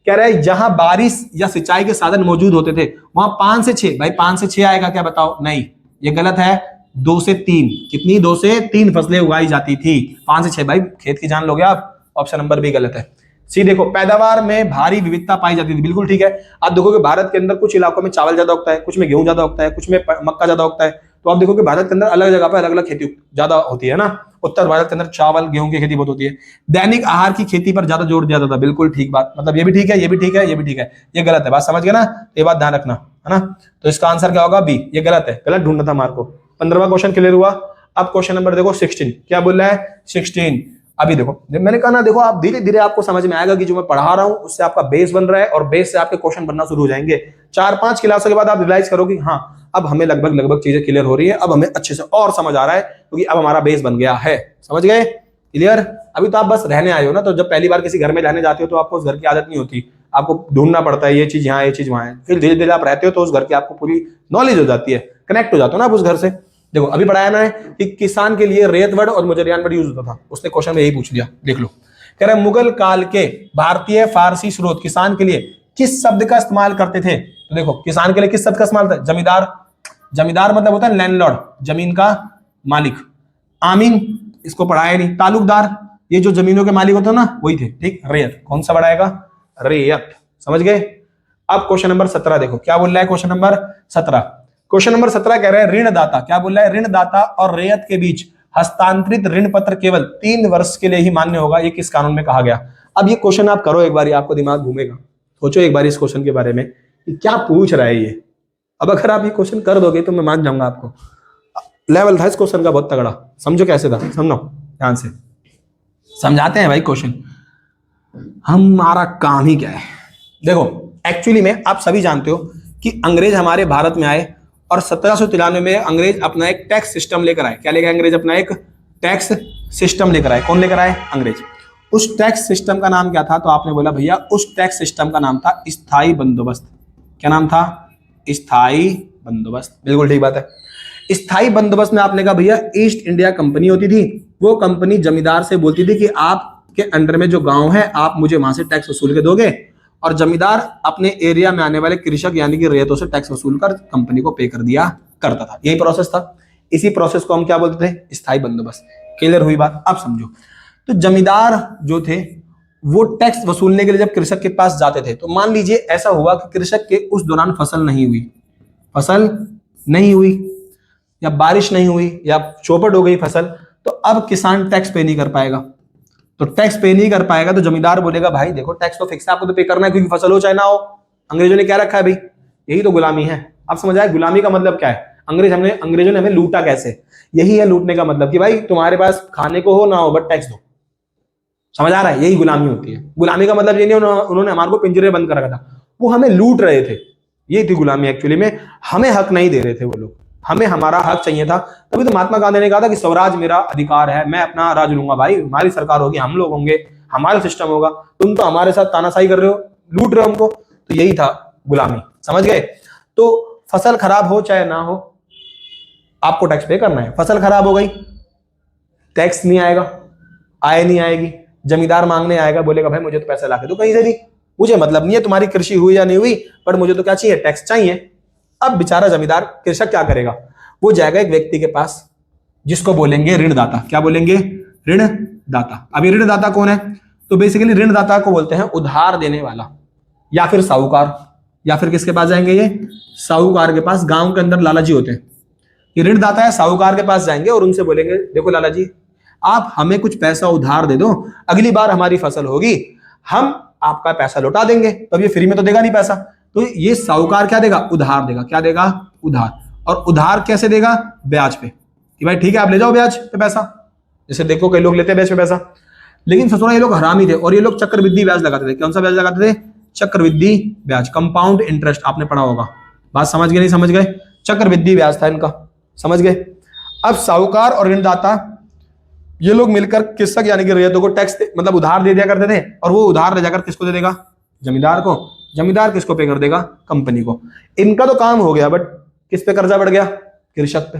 Speaker 1: कह रहा है जहां बारिश या सिंचाई के साधन मौजूद होते थे वहां 5 से 6, भाई 5 से 6 आएगा क्या? बताओ। नहीं, ये गलत है। 2 से 3, कितनी? 2 से 3 फसलें उगाई जाती थी। 5 से 6 भाई खेत की जान लोगे आप। ऑप्शन नंबर बी गलत है। सी देखो, पैदावार में भारी विविधता पाई जाती थी। बिल्कुल ठीक है। आप देखोगे भारत के अंदर कुछ इलाकों में चावल ज्यादा उगता है, कुछ में गेहूं ज्यादा उगता है, कुछ में मक्का ज्यादा उगता है। तो आप देखोगे भारत के अंदर अलग जगह पर अलग अलग खेती ज्यादा होती है ना। उत्तर भारत के अंदर चावल गेहूं की खेती बहुत होती है। दैनिक आहार की खेती पर ज्यादा जोर दिया जाता था। बिल्कुल ठीक बात, मतलब ये भी ठीक है, ये भी ठीक है, ये भी ठीक है, ये गलत है। बात समझ गए ना? ये बात ध्यान रखना, है ना। तो इसका आंसर क्या होगा? बी। ये गलत है, गलत ढूंढना था मार्को। 15वां क्वेश्चन क्लियर हुआ। अब क्वेश्चन नंबर देखो 16, क्या बोल रहा है? 16 अभी देखो, मैंने कहा ना, देखो आप धीरे धीरे आपको समझ में आएगा कि जो मैं पढ़ा रहा हूं उससे आपका बेस बन रहा है, और बेस से आपके क्वेश्चन बनना शुरू हो जाएंगे। 4-5 क्लासों के बाद आप रियलाइज करोगे हाँ अब हमें लगभग चीजें क्लियर हो रही है, अब हमें अच्छे से और समझ आ रहा है, क्योंकि अब हमारा बेस बन गया है। समझ गए? क्लियर? अभी तो आप बस रहने आए हो ना, तो जब पहली बार किसी घर में रहने जाते हो तो आपको उस घर की आदत नहीं होती, आपको ढूंढना पड़ता है, ये चीज यहाँ, ये चीज वहां है। फिर धीरे धीरे आप रहते हो तो उस घर की आपको पूरी नॉलेज हो जाती है, कनेक्ट हो जाते हो ना आप उस घर से। देखो अभी पढ़ाया ना है कि किसान के लिए रेत वर्ड और मुजरियान वर्ड यूज होता था, उसने क्वेश्चन में यही पूछ लिया। देख लो, कह रहे मुगल काल के भारतीय फारसी स्रोत किसान के लिए किस शब्द का इस्तेमाल करते थे? तो देखो, किसान के लिए किस शब्द का इस्तेमाल था? जमींदार। जमींदार मतलब होता है लैंडलॉर्ड, जमीन का मालिक। आमीन, इसको पढ़ाया नहीं। तालुकदार, ये जो जमीनों के मालिक होते हैं ना, वही थे। ठीक। रेयत, कौन सा बढ़ाएगा? रेयत। समझ गए? अब क्वेश्चन नंबर 17 देखो क्या बोल रहा है। क्वेश्चन नंबर 17, क्वेश्चन नंबर 17 कह रहा है ऋणदाता, क्या बोल रहा है? ऋणदाता और रेयत के बीच हस्तांतरित ऋण पत्र केवल 3 वर्ष के लिए ही मान्य होगा, ये किस कानून में कहा गया? अब ये क्वेश्चन आप करो एक बार, आपको दिमाग घूमेगा। सोचो एक बार इस क्वेश्चन के बारे में कि क्या पूछ रहा है ये। अब अगर आप ये क्वेश्चन कर दोगे तो मैं मान जाऊंगा आपको। लेवल था इस क्वेश्चन का बहुत तगड़ा। समझो कैसे था, समझो ध्यान से। समझाते हैं भाई क्वेश्चन, हमारा काम ही क्या है। देखो एक्चुअली में आप सभी जानते हो कि अंग्रेज हमारे भारत में आए और 1793 में अंग्रेज अपना एक टैक्स सिस्टम लेकर आए। क्या लेकर आए अंग्रेज? अपना एक टैक्स सिस्टम लेकर आए। कौन लेकर आए? अंग्रेज। उस टैक्स सिस्टम का नाम क्या था? तो आपने बोला भैया उस टैक्स सिस्टम का नाम था स्थायी बंदोबस्त। क्या नाम था? स्थायी बंदोबस्त। बिल्कुल ठीक बात है। स्थायी बंदोबस्त में आपने कहा भैया ईस्ट इंडिया कंपनी होती थी, वो कंपनी जमींदार से बोलती थी कि आपके अंडर में जो गांव है आप मुझे वहां से टैक्स वसूल के दोगे, और जमींदार अपने एरिया में आने वाले कृषक यानी कि रैयतों से टैक्स वसूल कर कंपनी को पे कर दिया करता था। यही प्रोसेस था। इसी प्रोसेस को हम क्या बोलते थे? स्थायी बंदोबस्त। क्लियर हुई बात? अब समझो, तो जमींदार जो थे वो टैक्स वसूलने के लिए जब कृषक के पास जाते थे, तो मान लीजिए ऐसा हुआ कि कृषक के उस दौरान फसल नहीं हुई या बारिश नहीं हुई या चौपट हो गई फसल, तो अब किसान टैक्स पे नहीं कर पाएगा। तो टैक्स पे नहीं कर पाएगा तो जमींदार बोलेगा भाई देखो टैक्स तो फिक्स है, आपको तो पे करना है क्योंकि फसल हो चाहे ना हो। अंग्रेजों ने क्या रखा है भाई? यही तो गुलामी है। अब समझ आया गुलामी का मतलब क्या है? अंग्रेजों ने हमें लूटा कैसे? यही है लूटने का मतलब कि भाई तुम्हारे पास खाने को हो ना हो बट टैक्स दो। समझ आ रहा है? यही गुलामी होती है। गुलामी का मतलब ये नहीं उन्होंने हमारे को पिंजरे बंद कर रखा था, वो हमें लूट रहे थे। ये थी गुलामी एक्चुअली में। हमें हक नहीं दे रहे थे वो लोग, हमें हमारा हक चाहिए था। तभी तो महात्मा गांधी ने कहा था कि स्वराज मेरा अधिकार है, मैं अपना राज लूंगा भाई, हमारी सरकार होगी, हम लोग होंगे, हमारा सिस्टम होगा, तुम तो हमारे साथ तानाशाही कर रहे हो, लूट रहे हो हमको। तो यही था गुलामी। समझ गए? तो फसल खराब हो चाहे ना हो आपको टैक्स पे करना है। फसल खराब हो गई, टैक्स नहीं आएगा, आय नहीं आएगी, जमींदार मांगने आएगा, बोलेगा भाई मुझे तो पैसा ला के दो कहीं से भी, मुझे मतलब नहीं है तुम्हारी कृषि हुई या नहीं हुई, पर मुझे तो क्या चाहिए? टैक्स चाहिए। अब बेचारा जमींदार कृषक क्या करेगा? वो जाएगा एक व्यक्ति के पास जिसको बोलेंगे ऋणदाता। क्या बोलेंगे? ऋणदाता। अब ये ऋणदाता कौन है? तो बेसिकली ऋणदाता को बोलते हैं उधार देने वाला या फिर साहूकार। या फिर किसके पास जाएंगे? ये साहूकार के पास। गांव के अंदर लाला जी होते हैं, ये ऋणदाता है, साहूकार के पास जाएंगे और उनसे बोलेंगे देखो लाला जी आप हमें कुछ पैसा उधार दे दो, अगली बार हमारी फसल होगी हम आपका पैसा लौटा देंगे। तो अब ये फ्री में तो देगा नहीं पैसा, तो ये साहूकार क्या देगा? उधार देगा। क्या देगा? उधार। और उधार कैसे देगा? ब्याज पे, कि भाई ठीक है आप ले जाओ ब्याज पे पैसा। जैसे देखो कई लोग लेते हैं ब्याज पे पैसा, लेकिन ससुरा ये लोग हरामी थे और ये लोग चक्रवृद्धि ब्याज लगाते थे। कौन सा ब्याज लगाते थे? चक्रवृद्धि ब्याज, कंपाउंड इंटरेस्ट। आपने पढ़ा होगा। बात समझ गए? नहीं समझ गए? चक्रवृद्धि ब्याज था इनका। समझ गए? अब साहूकार और ऋणदाता ये लोग मिलकर कृषक यानी कि रैयतों को टैक्स मतलब उधार दे दिया करते थे, और वो उधार ले जाकर किसको दे देगा? जमींदार को। जमींदार किसको पे कर देगा? कंपनी को। इनका तो काम हो गया, बट किस पे कर्जा बढ़ गया? कृषक पे।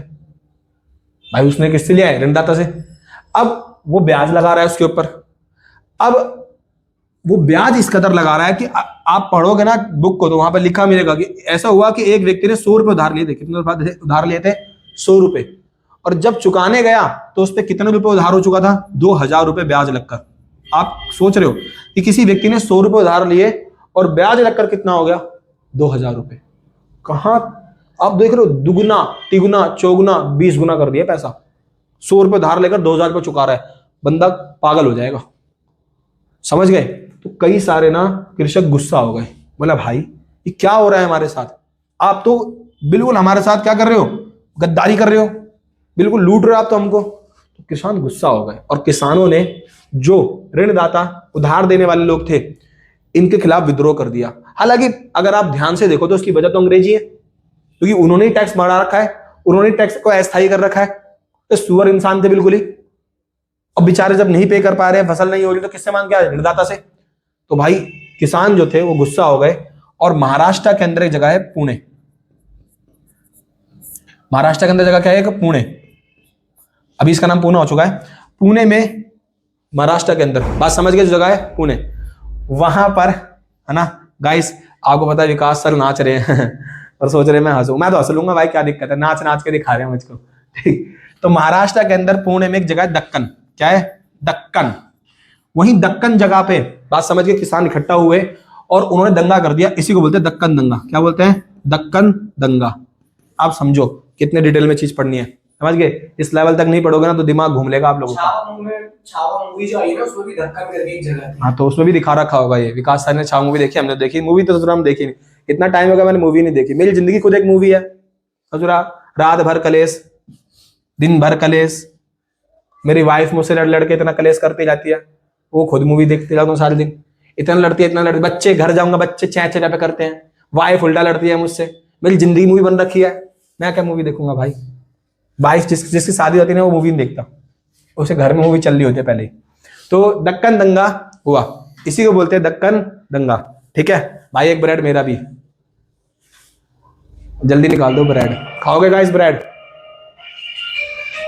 Speaker 1: भाई उसने किससे लिया है? ऋणदाता से। अब वो ब्याज लगा रहा है उसके ऊपर। अब वो ब्याज इस कदर लगा रहा है कि आप पढ़ोगे ना बुक को तो वहां पर लिखा मिलेगा कि ऐसा हुआ कि एक व्यक्ति ने 100 रुपए उधार लिए थे। कितने उधार लिए थे? 100 रुपए। और जब चुकाने गया तो उस पर कितने रुपए उधार हो चुका था? 2000 रुपए ब्याज लगकर। आप सोच रहे हो कि किसी व्यक्ति ने 100 रुपए उधार लिए और ब्याज लगकर कितना हो गया? 2000 रुपए। कहां आप देख रहे हो? दुगुना तिगुना चौगुना 20 गुना कर दिया पैसा। 100 रुपए उधार लेकर 2000 रुपए चुका रहा है, बंदा पागल हो जाएगा। समझ गए? तो कई सारे ना कृषक गुस्सा हो गए, बोला भाई ये क्या हो रहा है हमारे साथ? आप तो बिल्कुल हमारे साथ क्या कर रहे हो? गद्दारी कर रहे हो, बिल्कुल लूट रहे हो आप तो हमको। तो किसान गुस्सा हो गए और किसानों ने जो ऋणदाता उधार देने वाले लोग थे इनके खिलाफ विद्रोह कर दिया। हालांकि अगर आप ध्यान से देखो तो उसकी वजह तो अंग्रेजी है, क्योंकि उन्होंने ही टैक्स बढ़ा रखा है, उन्होंने टैक्स को अस्थायी कर रखा है। तो सुअर इंसान थे बिल्कुल ही, और बेचारे जब नहीं पे कर पा रहे, फसल नहीं हो रही, तो किससे मांग के आए? ऋणदाता से। तो भाई किसान जो थे वो गुस्सा हो गए और महाराष्ट्र के अंदर एक जगह है पुणे। महाराष्ट्र के अंदर जगह क्या है? एक पुणे। अभी इसका नाम पुणे हो चुका है। पुणे में महाराष्ट्र के अंदर, बात समझ गए? जो जगह है पुणे, वहां पर है ना गाइस, आपको पता है विकास सर नाच रहे हैं और सोच रहे मैं हंसूं। मैं तो हंस लूंगा भाई, क्या दिक्कत है, नाच नाच के दिखा रहे हैं मुझको। ठीक। तो महाराष्ट्र के अंदर पुणे में एक जगह है दक्कन। क्या है? दक्कन। वहीं दक्कन जगह पे, बात समझ के, किसान इकट्ठा हुए और उन्होंने दंगा कर दिया। इसी को बोलते हैं दक्कन दंगा। क्या बोलते हैं? दक्कन दंगा। आप समझो कितने डिटेल में चीज पढ़नी है। समझ गए? इस लेवल तक नहीं पढ़ोगे ना तो दिमाग घूम लेगा आप लोगों का।
Speaker 2: छावा मूवी जो आई है ना उसमें भी दक्कन करके एक जगह थी।
Speaker 1: हाँ, तो उसमें भी दिखा रखा होगा ये। विकास सर ने छावा मूवी देखी, हमने देखी। मूवी तो हम देखी नहीं, इतना टाइम हो गया मैंने मूवी नहीं देखी। मेरी जिंदगी खुद एक मूवी है ससुरा। रात भर कलेश, दिन भर कलेश, मेरी वाइफ मुझसे लड़के इतना कलेश करती जाती है, वो खुद मूवी देखते जाता हूँ सारे दिन। इतना लड़ती है, इतना लड़ती। बच्चे घर जाऊंगा, बच्चे चै चै पे करते हैं, वाइफ उल्टा लड़ती है मुझसे, मेरी जिंदगी मूवी बन रखी है, मैं क्या मूवी देखूंगा भाई। वाइफ जिसकी शादी होती है ना वो मूवी नहीं देखता, उसे घर में मूवी चल रही होती है पहले ही। तो दक्कन दंगा हुआ, इसी को बोलते हैं दक्कन दंगा। ठीक है भाई, एक ब्रेड मेरा भी, जल्दी निकाल दो ब्रेड, खाओगे गाइस ब्रेड।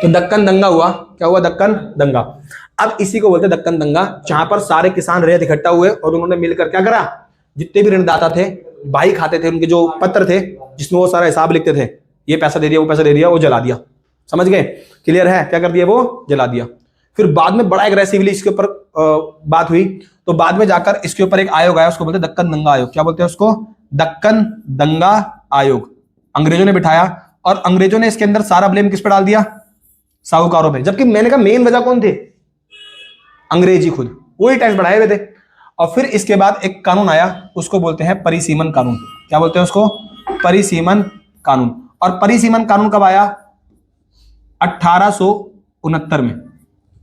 Speaker 1: तो दक्कन दंगा हुआ, क्या हुआ? दक्कन दंगा। अब इसी को बोलते हैं दक्कन दंगा, जहां पर सारे किसान रैयत इकट्ठा हुए और उन्होंने मिलकर क्या करा, जितने भी ऋणदाता थे, भाई खाते थे, उनके जो पत्र थे जिसमें वो सारा हिसाब लिखते थे, ये पैसा दे दिया, वो पैसा दे दिया, वो जला दिया। समझ गए? क्लियर है? क्या कर दिया? वो जला दिया। फिर बाद में बड़ा एग्रेसिवली इसके ऊपर बात हुई, तो बाद में जाकर इसके ऊपर एक आयोग आया, उसको बोलते हैं दक्कन दंगा आयोग। क्या बोलते हैं उसको? दक्कन दंगा आयोग। अंग्रेजों ने बिठाया और अंग्रेजों ने इसके अंदर सारा ब्लेम किस पे डाल दिया? साहूकारों पे। जबकि मैंने कहा मेन वजह कौन थे? अंग्रेज ही खुद, वही टैक्स बढ़ाए हुए थे। और फिर इसके बाद एक कानून आया, उसको बोलते हैं परिसीमन कानून। क्या बोलते हैं उसको? परिसीमन कानून। और परिसीमन कानून कब आया? 1869 में।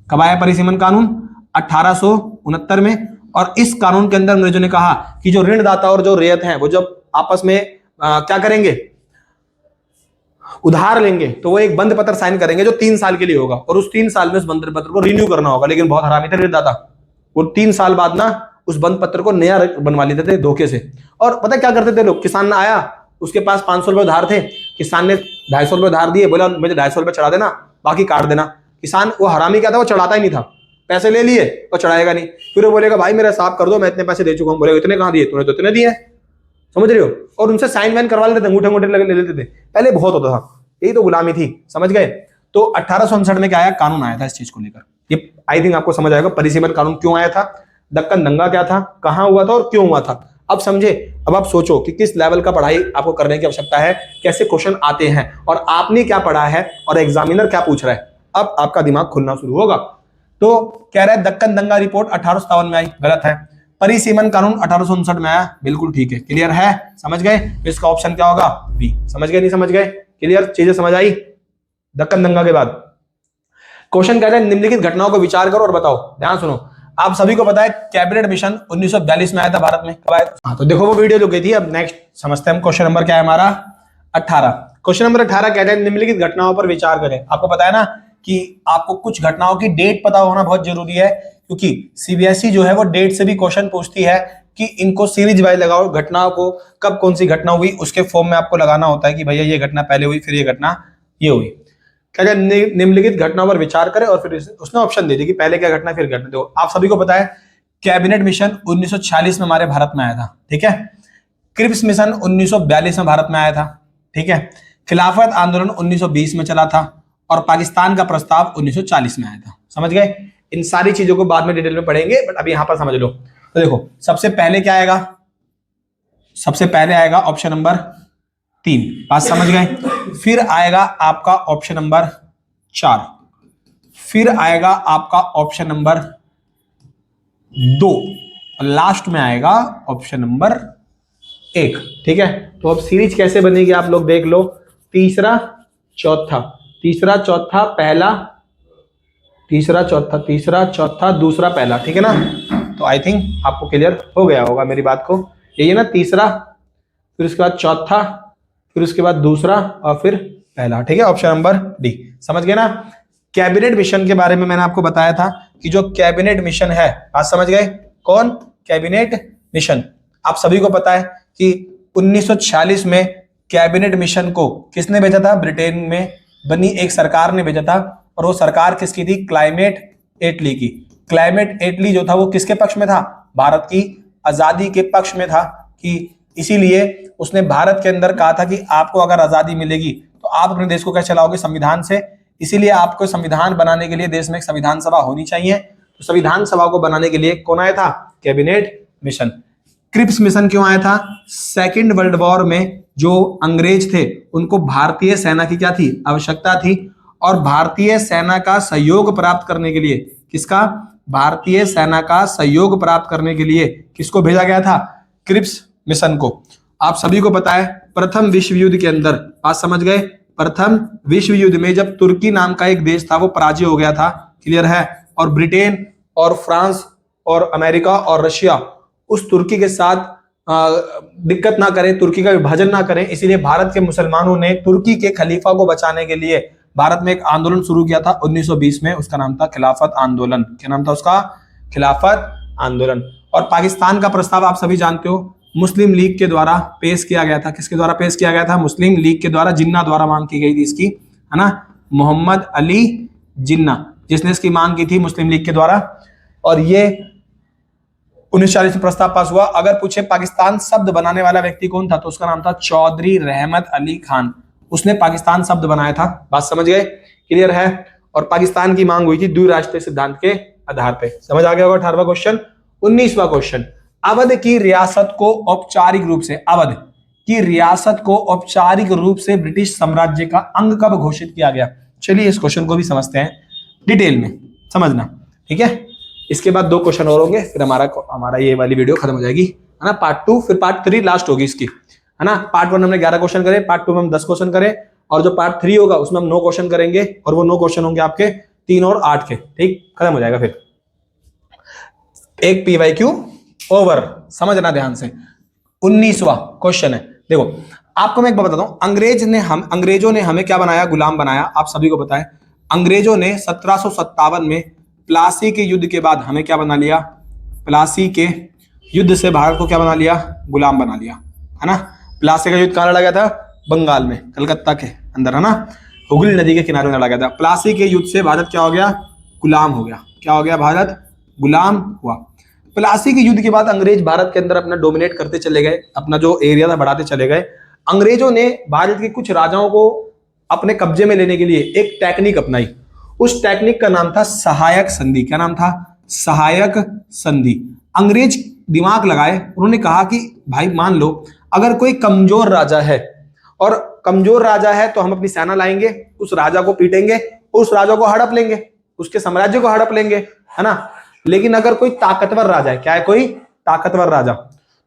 Speaker 1: कब आया परिसीमन कानून? 1869 में। और इस कानून के अंदर अंग्रेजों ने कहा कि जो ऋणदाता और जो रैयत हैं वो जब आपस में क्या करेंगे, उधार लेंगे, तो वो एक बंद पत्र साइन करेंगे जो 3 साल के लिए होगा, और उस 3 साल में उस बंद पत्र को रिन्यू करना होगा। लेकिन बहुत हरामी थे ऋणदाता, वो 3 साल बाद ना उस बंद पत्र को नया बनवा लेते थे धोखे से। और पता क्या करते थे लोग? किसान ना आया, उसके पास 500 रुपए उधार थे, किसान ने 250 रुपए उधार दिए, बोला मुझे 250 रुपए चढ़ा देना, बाकी काट देना। किसान, वो हरामी क्या था, वो चढ़ाता ही नहीं था, पैसे ले लिए और चढ़ाएगा नहीं। फिर वो बोलेगा भाई मेरा हिसाब कर दो, मैं इतने पैसे दे चुका हूँ। बोलेगा इतने कहाँ दिए? तूने तो इतने दिए। समझ रहे हो? और उनसे साइन वाइन करवा लेते थे, अंगूठे अंगूठे ले लेते थे। पहले बहुत होता था, यही तो गुलामी थी। समझ गए? तो 1859 में क्या आया? कानून आया था इस चीज को लेकर। ये आई थिंक आपको समझ आएगा परिसीमन कानून क्यों आया था, दक्कन दंगा क्या था, कहां हुआ था और क्यों हुआ था। अब समझे? अब आप सोचो कि किस लेवल का पढ़ाई आपको करने की आवश्यकता है, कैसे क्वेश्चन आते हैं और आपने क्या पढ़ा है और एग्जामिनर क्या पूछ रहा है। अब आपका दिमाग खुलना शुरू होगा। तो कह रहा है दक्कन दंगा रिपोर्ट 1857 में आई, गलत है। परिसीमन कानून 1859 में आया, बिल्कुल ठीक है। क्लियर है? समझ गए? इसका ऑप्शन क्या होगा? बी। समझ गए? नहीं समझ गए? क्लियर? चीजें समझ आई? दक्कन दंगा के बाद क्वेश्चन कहता है निम्नलिखित घटनाओं को विचार करो और बताओ। ध्यान सुनो, आप सभी को पता है कैबिनेट मिशन 1942 में आया था भारत में। कब आया? हाँ, तो देखो वो वीडियो जो गई थी। अब नेक्स्ट समझते हैं हम। क्वेश्चन नंबर क्या है हमारा? 18। क्वेश्चन नंबर 18 कहता है निम्नलिखित घटनाओं पर विचार करें। आपको पता है ना कि आपको कुछ घटनाओं की डेट पता होना बहुत जरूरी है, क्योंकि सीबीएसई जो है वो डेट से भी क्वेश्चन पूछती है कि इनको सीरीज वाइज लगाओ, घटनाओं को कब कौन सी घटना हुई उसके फॉर्म में आपको लगाना होता है कि भैया ये घटना पहले हुई, फिर ये घटना ये हुई। क्या निम्नलिखित घटनाओं पर विचार करें, और फिर उसने ऑप्शन दे दी कि पहले क्या घटना फिर घटना। देखो आप सभी को पता है कैबिनेट मिशन 1946 में हमारे भारत में आया था। ठीक है। क्रिप्स मिशन 1942 में भारत में आया था। ठीक है। खिलाफत आंदोलन 1920 में चला था और पाकिस्तान का प्रस्ताव 1940 में आया था। समझ गए? इन सारी चीजों को बाद में डिटेल में पढ़ेंगे, बट अभी यहां पर समझ लो। तो देखो सबसे पहले क्या आएगा? सबसे पहले आएगा ऑप्शन नंबर 3। बात समझ गए? फिर आएगा आपका ऑप्शन नंबर 4, फिर आएगा आपका ऑप्शन नंबर 2, और लास्ट में आएगा ऑप्शन नंबर 1। ठीक है। तो अब सीरीज कैसे बनेगी आप लोग देख लो। तीसरा चौथा, तीसरा चौथा पहला, तीसरा चौथा, तीसरा चौथा दूसरा पहला। ठीक है ना? तो आई थिंक आपको क्लियर हो गया होगा मेरी बात को। यही है ना, तीसरा, फिर उसके बाद चौथा, फिर उसके बाद दूसरा और फिर पहला। ठीक है। Option number D. समझ गए ना? कैबिनेट मिशन के बारे में मैंने आपको बताया था कि जो कैबिनेट मिशन है, आज समझ गए कौन? Cabinet mission. आप सभी को पता है कि 1946 में कैबिनेट मिशन को किसने भेजा था? ब्रिटेन में बनी एक सरकार ने भेजा था, और वो सरकार किसकी थी? क्लाइमेट एटली की। क्लाइमेट एटली जो था वो किसके पक्ष में था? भारत की आजादी के पक्ष में था, कि इसीलिए उसने भारत के अंदर कहा था कि आपको अगर आजादी मिलेगी तो आप अपने देश को कैसे चलाओगे? संविधान से। इसीलिए आपको संविधान बनाने के लिए देश में एक संविधान सभा होनी चाहिए। तो संविधान सभा को बनाने के लिए कौन आया था? Cabinet mission. क्रिप्स मिशन क्यों आया था? सेकेंड वर्ल्ड वॉर में जो अंग्रेज थे उनको भारतीय सेना की क्या थी? आवश्यकता थी, और भारतीय सेना का सहयोग प्राप्त करने के लिए, किसका? भारतीय सेना का सहयोग प्राप्त करने के लिए किसको भेजा गया था? क्रिप्स मिशन को। आप सभी को पता है प्रथम विश्व युद्ध के अंदर, बात समझ गए? प्रथम विश्व युद्ध में जब तुर्की नाम का एक देश था वो पराजय हो गया था। क्लियर है? और ब्रिटेन और फ्रांस और अमेरिका और रशिया उस तुर्की के साथ दिक्कत ना करें, तुर्की का विभाजन ना करें, इसीलिए भारत के मुसलमानों ने तुर्की के खलीफा को बचाने के लिए भारत में एक आंदोलन शुरू किया था 1920 में। उसका नाम था खिलाफत आंदोलन। क्या नाम था उसका? खिलाफत आंदोलन। और पाकिस्तान का प्रस्ताव आप सभी जानते हो, मुस्लिम लीग के द्वारा पेश किया गया था। किसके द्वारा पेश किया गया था? मुस्लिम लीग के द्वारा। जिन्ना द्वारा मांग की गई थी इसकी, है ना, मोहम्मद अली जिन्ना, जिसने इसकी मांग की थी मुस्लिम लीग के द्वारा। और ये 1940 में प्रस्ताव पास हुआ। अगर पूछे पाकिस्तान शब्द बनाने वाला व्यक्ति कौन था, तो उसका नाम था चौधरी रहमत अली खान। उसने पाकिस्तान शब्द बनाया था। बात समझ गए? क्लियर है? और पाकिस्तान की मांग हुई थी द्विराष्ट्रीय सिद्धांत के आधार पे। समझ आ गया होगा? 18वां क्वेश्चन। 19वां क्वेश्चन, अवध की रियासत को औपचारिक रूप से, अवध की रियासत को औपचारिक रूप से ब्रिटिश साम्राज्य का अंग कब घोषित किया गया? चलिए इस क्वेश्चन को भी समझते हैं डिटेल में, समझना, ठीक है। इसके बाद 2 क्वेश्चन और होंगे, फिर हमारा ये वाली वीडियो खत्म हो जाएगी, है ना। पार्ट 2, फिर पार्ट 3 लास्ट होगी इसकी, है ना। पार्ट 1 हमने 11 क्वेश्चन करे, पार्ट 2 में हम 10 क्वेश्चन करें, और जो पार्ट 3 होगा उसमें हम 9 क्वेश्चन करेंगे, और वो 9 क्वेश्चन होंगे आपके 3 और 8 के, ठीक, खत्म हो जाएगा। फिर एक PYQ ओवर, समझना ध्यान से। 19वां क्वेश्चन है, देखो आपको मैं एक बात बताता हूं, अंग्रेजों ने हमें क्या बनाया? गुलाम बनाया। आप सभी को पता है अंग्रेजों ने 1757 में प्लासी के युद्ध के बाद हमें क्या बना लिया? प्लासी के युद्ध से भारत को क्या बना लिया? गुलाम बना लिया, है ना। प्लासी का युद्ध कहां लड़ा गया था? बंगाल में, कलकत्ता के अंदर, है ना, हुगली नदी के किनारे लड़ा गया था। प्लासी के युद्ध से भारत क्या हो गया? गुलाम हो गया। क्या हो गया? भारत गुलाम हुआ। प्लासी के युद्ध के बाद अंग्रेज भारत के अंदर अपना डोमिनेट करते चले गए, अपना जो एरिया था बढ़ाते चले गए। अंग्रेजों ने भारत के कुछ राजाओं को अपने कब्जे में लेने के लिए एक टेक्निक अपनाई। उस टेक्निक का नाम था सहायक संधि। क्या नाम था? सहायक संधि। अंग्रेज दिमाग लगाए, उन्होंने कहा कि भाई मान लो अगर कोई कमजोर राजा है, और कमजोर राजा है तो हम अपनी सेना लाएंगे, उस राजा को पीटेंगे, उस राजा को हड़प लेंगे, उसके साम्राज्य को हड़प लेंगे, है ना। लेकिन अगर कोई ताकतवर राजा है, क्या है? कोई ताकतवर राजा,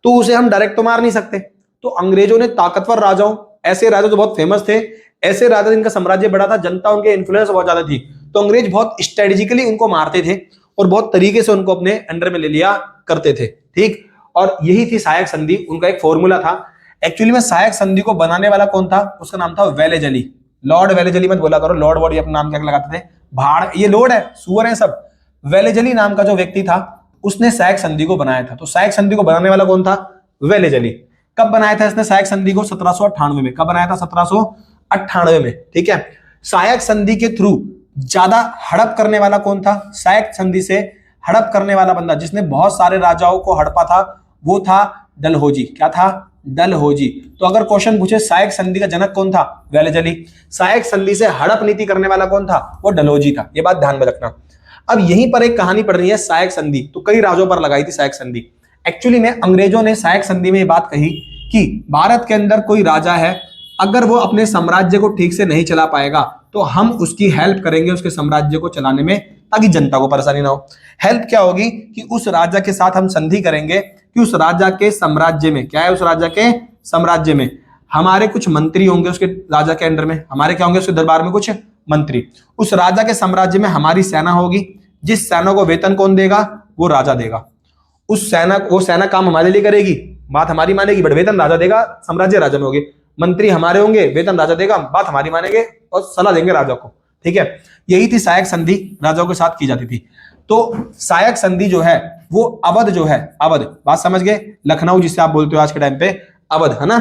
Speaker 1: तो उसे हम डायरेक्ट तो मार नहीं सकते। तो अंग्रेजों ने ताकतवर राजाओं, ऐसे राजा जो बहुत फेमस थे, ऐसे राजा जिनका साम्राज्य बड़ा था, जनता उनके इन्फ्लुएंस बहुत ज्यादा थी, तो अंग्रेज बहुत स्ट्रेटेजिकली उनको मारते थे और बहुत तरीके से उनको अपने अंडर में ले लिया करते थे, ठीक। और यही थी सहायक संधि, उनका एक फॉर्मूला था। एक्चुअली में सहायक संधि को बनाने वाला कौन था? उसका नाम था वेलेजली। लॉर्ड वेलेजली मत बोला करो, लॉर्ड वॉर्ड अपना नाम क्या लगाते थे, भाड़, ये लॉर्ड है, सुअर है सब। वेलेजली नाम का जो व्यक्ति था उसने सहायक संधि को बनाया था। तो सहायक संधि को बनाने वाला कौन था? वेलेजली। कब बनाया था इसने सहायक संधि को? 1798 में। कब बनाया था? 1798 में, ठीक है। सहायक संधि के थ्रू ज्यादा हड़प करने वाला कौन था? सहायक संधि से हड़प करने वाला बंदा जिसने बहुत सारे राजाओं को हड़पा था, वो था डलहौजी। क्या था? डलहौजी। तो अगर क्वेश्चन पूछे सहायक संधि का जनक कौन था? वेलेजली। सहायक संधि से हड़प नीति करने वाला कौन था? वो डलहौजी था। ये बात ध्यान में रखना। अब यहीं पर एक कहानी पड़ रही है, सहायक संधि तो कई राजों पर लगाई थी सहायक संधि। एक्चुअली में अंग्रेजों ने सहायक संधि में ये बात कही कि भारत के अंदर कोई राजा है, अगर वो अपने साम्राज्य को ठीक से नहीं चला पाएगा तो हम उसकी हेल्प करेंगे उसके साम्राज्य को चलाने में, ताकि जनता को परेशानी ना हो। हेल्प क्या होगी? कि उस राजा के साथ हम संधि करेंगे कि उस राजा के साम्राज्य में, क्या है, उस राजा के साम्राज्य में हमारे कुछ मंत्री होंगे, उसके राजा के अंडर में हमारे क्या होंगे? उसके दरबार में कुछ मंत्री। उस राजा के साम्राज्य में हमारी सेना होगी, जिस सेना को वेतन कौन देगा? वो राजा देगा। वो सेना काम हमारे लिए करेगी, बात हमारी मानेगी, बट वेतन राजा देगा, साम्राज्य राजा में होगी। मंत्री हमारे होंगे, वेतन राजा देगा, बात हमारी मानेंगे और सलाह देंगे राजा को, ठीक है। यही थी सहायक संधि, राजाओं के साथ की जाती थी। तो सहायक संधि जो है वो अवध जो है, अवध, बात समझ गए, लखनऊ जिसे आप बोलते हो आज के टाइम पे, अवध, है ना।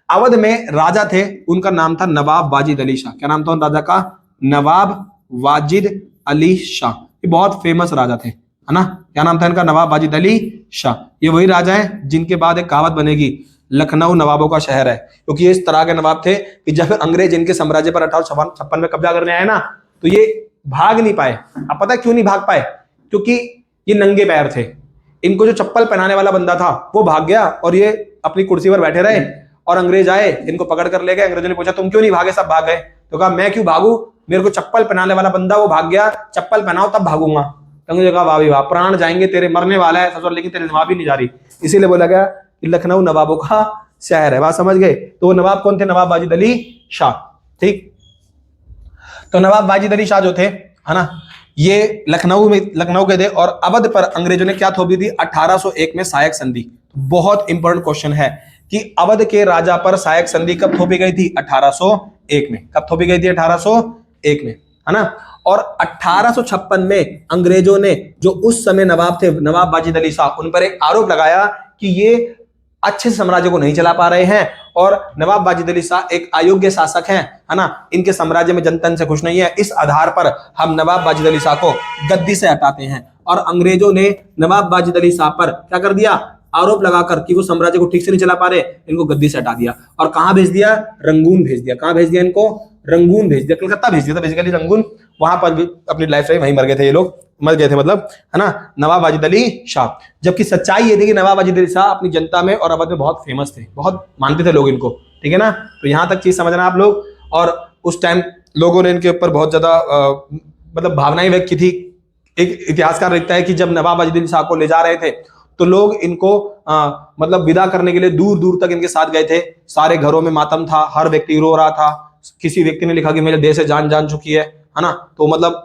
Speaker 1: अवध में राजा थे, उनका नाम था नवाब वाजिद अली शाह। क्या नाम था उन राजा का? नवाब वाजिद अली शाह। ये बहुत फेमस राजा थे, है ना। क्या नाम था इनका? नवाब वाजिद अली शाह। ये वही राजा है जिनके बाद एक कहावत बनेगी, लखनऊ नवाबों का शहर है, क्योंकि ये इस तरह के नवाब थे कि जब अंग्रेज इनके साम्राज्य पर 1856 में कब्जा करने आए ना, तो ये भाग नहीं पाए। अब पता है क्यों नहीं भाग पाए? क्योंकि ये नंगे पैर थे। इनको जो चप्पल पहनाने वाला बंदा था वो भाग गया और ये अपनी कुर्सी पर बैठे रहे, और अंग्रेज आए, इनको पकड़ कर ले गए। अंग्रेजों ने पूछा तुम क्यों नहीं भागे? सब भाग गए। तो कहा मैं क्यों भागू, मेरे को चप्पल पहनाने वाला बंदा वो भाग गया, चप्पल पहनाओ तब भागूंगा। तो अंग्रेज कहा वाह भी वाह, प्राण जाएंगे तेरे, मरने वाला है ससुर, लेकिन तेरे नवाबी नहीं जा रही। इसीलिए बोला गया कि लखनऊ नवाबों का शहर है। बात समझ गए? तो वो नवाब कौन थे? नवाब वाजिद अली शाह, ठीक। तो नवाब वाजिद अली शाह जो थे, है ना, ये लखनऊ के थे, और अवध पर अंग्रेजों ने क्या थोपी थी? 1801 में सहायक संधि। बहुत इंपॉर्टेंट क्वेश्चन है कि अवध के राजा पर सहायक संधि कब थोपी गई थी? 1801 में। कब थोपी गई थी? 1801 में, है ना। और 1856 में अंग्रेजों ने, जो उस समय नवाब थे, नवाब वाजिद अली शाह, उन पर एक आरोप लगाया कि ये अच्छे साम्राज्य को नहीं चला पा रहे हैं और नवाब वाजिद अली शाह एक अयोग्य शासक हैं, है ना, इनके साम्राज्य में जनता इनसे खुश नहीं है। इस आधार पर हम नवाब वाजिद अली शाह को गद्दी से हटाते हैं। और अंग्रेजों ने नवाब वाजिद अली शाह पर क्या कर दिया? आरोप लगाकर कि वो साम्राज्य को ठीक से नहीं चला पा रहे, इनको गद्दी से हटा दिया। और कहां भेज दिया? रंगून भेज दिया। कहां भेज दिया इनको? रंगून भेज दिया, कलकत्ता भेज दिया था बेसिकली, रंगून। वहां पर भी अपनी लाइफ टाइम वहीं मर गए थे ये लोग, मर गए थे मतलब, है ना, नवाब वाजिद अली शाह। जबकि सच्चाई ये थी कि नवाब वाजिद अली शाह अपनी जनता में और अवध में बहुत फेमस थे, बहुत मानते थे लोग इनको, ठीक है ना। तो यहां तक चीज समझना आप लोग। और उस टाइम लोगों ने इनके ऊपर बहुत ज्यादा मतलब भावनाएं व्यक्त की थी। एक इतिहासकार लिखता है कि जब नवाब वाजिद अली शाह को ले जा रहे थे तो लोग इनको मतलब विदा करने के लिए दूर दूर तक इनके साथ गए थे। सारे घरों में मातम था, हर व्यक्ति रो रहा था। किसी व्यक्ति ने लिखा कि मेरे देश से जान जान चुकी है ना। तो मतलब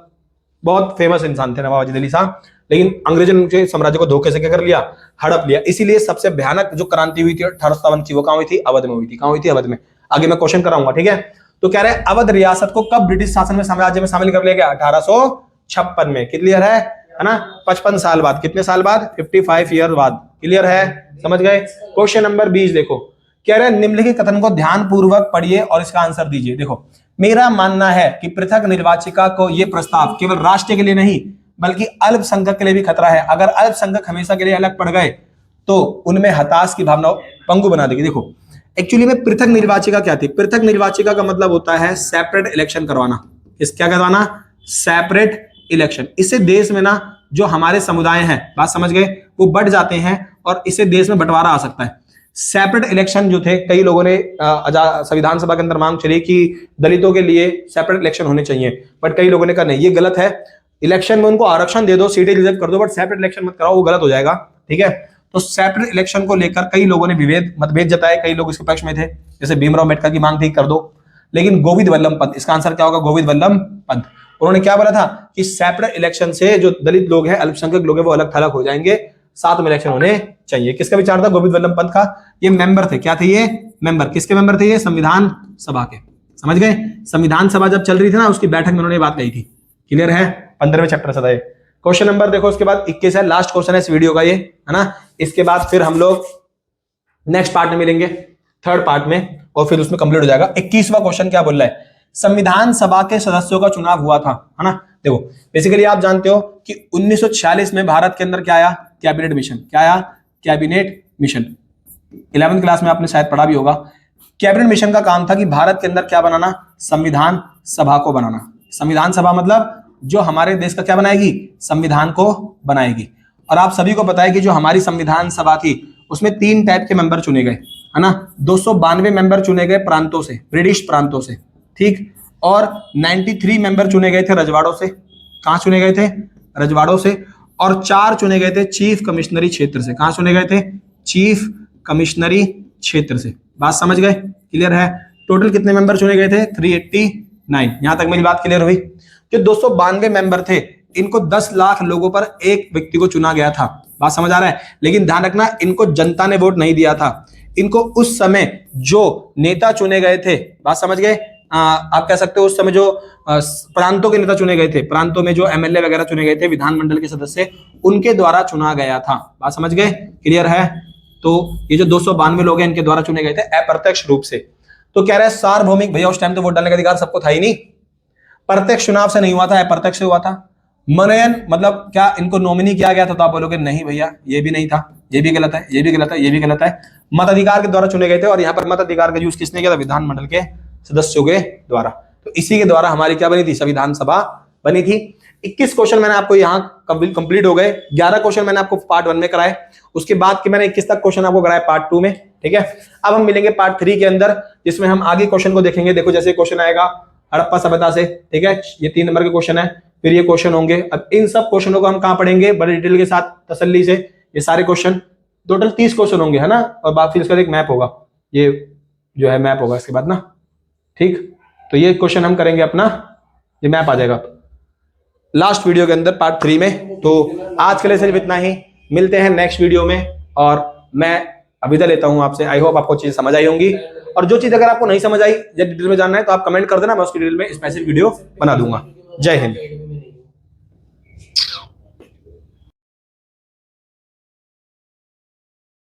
Speaker 1: बहुत फेमस इंसान थे नवाब वाजिद अली शाह। लेकिन अंग्रेजों ने उनके साम्राज्य को धोखे से क्या कर लिया? हड़प लिया। इसीलिए सबसे भयानक जो क्रांति हुई थी 1857 की, वो कहां हुई थी? अवध में हुई थी। कहां हुई थी? अवध में। आगे मैं क्वेश्चन कराऊंगा, ठीक है। तो कह रहे हैं अवध रियासत को कब ब्रिटिश शासन में, साम्राज्य में शामिल कर लिया गया? 1856 में। क्लियर है ना? 55 साल बाद। कितने साल बाद? 55 ईयर बाद। क्लियर है? समझ गए? क्वेश्चन नंबर 20 देखो, कह रहे हैं निम्नलिखित कथन को ध्यान पूर्वक पढ़िए और इसका आंसर दीजिए। देखो, मेरा मानना है कि पृथक निर्वाचिका को यह प्रस्ताव केवल राष्ट्र के लिए नहीं बल्कि अल्पसंख्यक के लिए भी खतरा है। अगर अल्पसंख्यक हमेशा के लिए अलग पड़ गए तो उनमें हताश की भावना पंगु बना देगी। देखो, एक्चुअली में पृथक निर्वाचिका क्या थी? पृथक निर्वाचिका का मतलब होता है सेपरेट इलेक्शन करवाना। क्या करवाना? Separate election. इससे देश में ना जो हमारे समुदाय हैं, बात समझ गए, वो बढ़ जाते हैं और इससे देश में बंटवारा आ सकता है। सेपरेट इलेक्शन जो थे, कई लोगों ने संविधान सभा के अंदर मांग चली कि दलितों के लिए सेपरेट इलेक्शन होने चाहिए, बट कई लोगों ने कहा नहीं, ये गलत है। इलेक्शन में उनको आरक्षण दे दो, सीटें रिजर्व कर दो, बट सेपरेट इलेक्शन मत कराओ, वो गलत हो जाएगा, ठीक है। तो सेपरेट इलेक्शन को लेकर कई लोगों ने मतभेद जताए, कई लोग इसके पक्ष में थे। जैसे भीमराव अम्बेडकर की मांग थी कर दो, लेकिन गोविंद वल्लभ पंत, इसका आंसर क्या होगा? गोविंद वल्लभ पंत। उन्होंने क्या बोला था कि सेपरेट इलेक्शन से जो दलित लोग हैं, अल्पसंख्यक लोग हैं, वो अलग थलग हो जाएंगे, साथ में इलेक्शन होने चाहिए। किसका विचार था? गोविंद वल्लभ पंत का। ये मेंबर थे। क्या थे ये? मेंबर। किसके मेंबर थे ये? संविधान सभा के। समझ गए? संविधान सभा जब चल रही थी ना, उसकी बैठक में उन्होंने बात कही थी। क्लियर है? 15वें चैप्टर से। क्वेश्चन नंबर देखो, उसके बाद 21 है, लास्ट क्वेश्चन है इस वीडियो का ये, है ना। इसके बाद फिर हम लोग नेक्स्ट पार्ट में मिलेंगे, थर्ड पार्ट में, और फिर उसमें कंप्लीट हो जाएगा। 21वां क्वेश्चन क्या बोल रहा है? संविधान सभा के सदस्यों का चुनाव हुआ था, है ना। देखो, बेसिकली आप जानते हो कि 1946 में भारत के अंदर क्या आया? Cabinet mission. क्या आया? Cabinet mission. 11वीं क्लास में आपने शायद पढ़ा भी होगा। कैबिनेट मिशन का काम था कि भारत के अंदर क्या बनाना? संविधान सभा को बनाना। संविधान सभा मतलब जो हमारे देश का क्या बनाएगी? संविधान को बनाएगी। और आप सभी को पता है कि जो हमारी संविधान सभा थी उसमें 3 टाइप के मेंबर चुने गए, है ना। 292 मेंबर चुने गए प्रांतों से, ब्रिटिश प्रांतों से, ठीक। और 93 मेंबर चुने गए थे रजवाड़ों से। कहां चुने गए थे? रजवाड़ों से। और 4 चुने गए थे चीफ कमिश्नरी क्षेत्र से। कहां चुने गए थे? चीफ कमिश्नरी क्षेत्र से। बात समझ गए? क्लियर है? टोटल कितने मेंबर चुने गए थे? 389। यहां तक मेरी बात क्लियर हुई? जो 292 मेंबर थे, इनको 10 लाख लोगों पर एक व्यक्ति को चुना गया था। बात समझ आ रहा है? लेकिन ध्यान रखना, इनको जनता ने वोट नहीं दिया था। इनको उस समय जो नेता चुने गए थे, बात समझ गए, आप कह सकते हो उस समय जो प्रांतों के नेता चुने गए थे, प्रांतों में जो एमएलए वगैरह चुने गए थे, विधानमंडल के सदस्य, उनके द्वारा चुना गया था। बात समझ गए? क्लियर है? तो ये जो 292 लोग हैं, इनके द्वारा चुने गए थे अप्रत्यक्ष रूप से। तो कह रहे हैं सार्वभौमिक, भैया उस टाइम तो वोट डालने का अधिकार सबको था ही नहीं। प्रत्यक्ष चुनाव से नहीं हुआ था, अप्रत्यक्ष से हुआ था। मनोनयन मतलब क्या इनको नॉमिनी किया गया था? तो आप बोलोगे नहीं भैया, ये भी नहीं था, ये भी गलत है, ये भी गलत है, ये भी गलत है। मताधिकार के द्वारा चुने गए थे, और यहाँ पर मताधिकार का यूज किसने किया था? विधानमंडल के सदस्यों के द्वारा। तो इसी के द्वारा हमारी क्या बनी थी? संविधान सभा बनी थी। 21 क्वेश्चन मैंने आपको यहाँ कंप्लीट हो गए। 11 क्वेश्चन मैंने आपको पार्ट 1 में कराए, उसके बाद के मैंने 21 तक क्वेश्चन आपको कराए पार्ट 2 में, ठीक है। अब हम मिलेंगे पार्ट 3 के अंदर, जिसमें हम आगे क्वेश्चन को देखेंगे। देखो, जैसे क्वेश्चन आएगा हड़प्पा सभ्यता से, ठीक है, ये 3 नंबर के क्वेश्चन है। फिर ये क्वेश्चन होंगे। अब इन सब क्वेश्चनों को हम कहां पढ़ेंगे? बड़े डिटेल के साथ, तसल्ली से। ये सारे क्वेश्चन टोटल 30 क्वेश्चन होंगे, है ना। और बाकी इसका एक मैप होगा, ये जो है मैप होगा इसके बाद ना, ठीक। तो ये क्वेश्चन हम करेंगे अपना, ये मैप आ जाएगा लास्ट वीडियो के अंदर पार्ट 3 में। तो आज के लिए सिर्फ इतना ही, मिलते हैं नेक्स्ट वीडियो में, और मैं विदा लेता हूँ आपसे। आई होप आपको चीज समझ आई होंगी, और जो चीज अगर आपको नहीं समझ आई या डिटेल में जानना है तो आप कमेंट कर देना, मैं उसकी डिटेल में स्पेसिफिक वीडियो बना दूंगा। जय हिंद।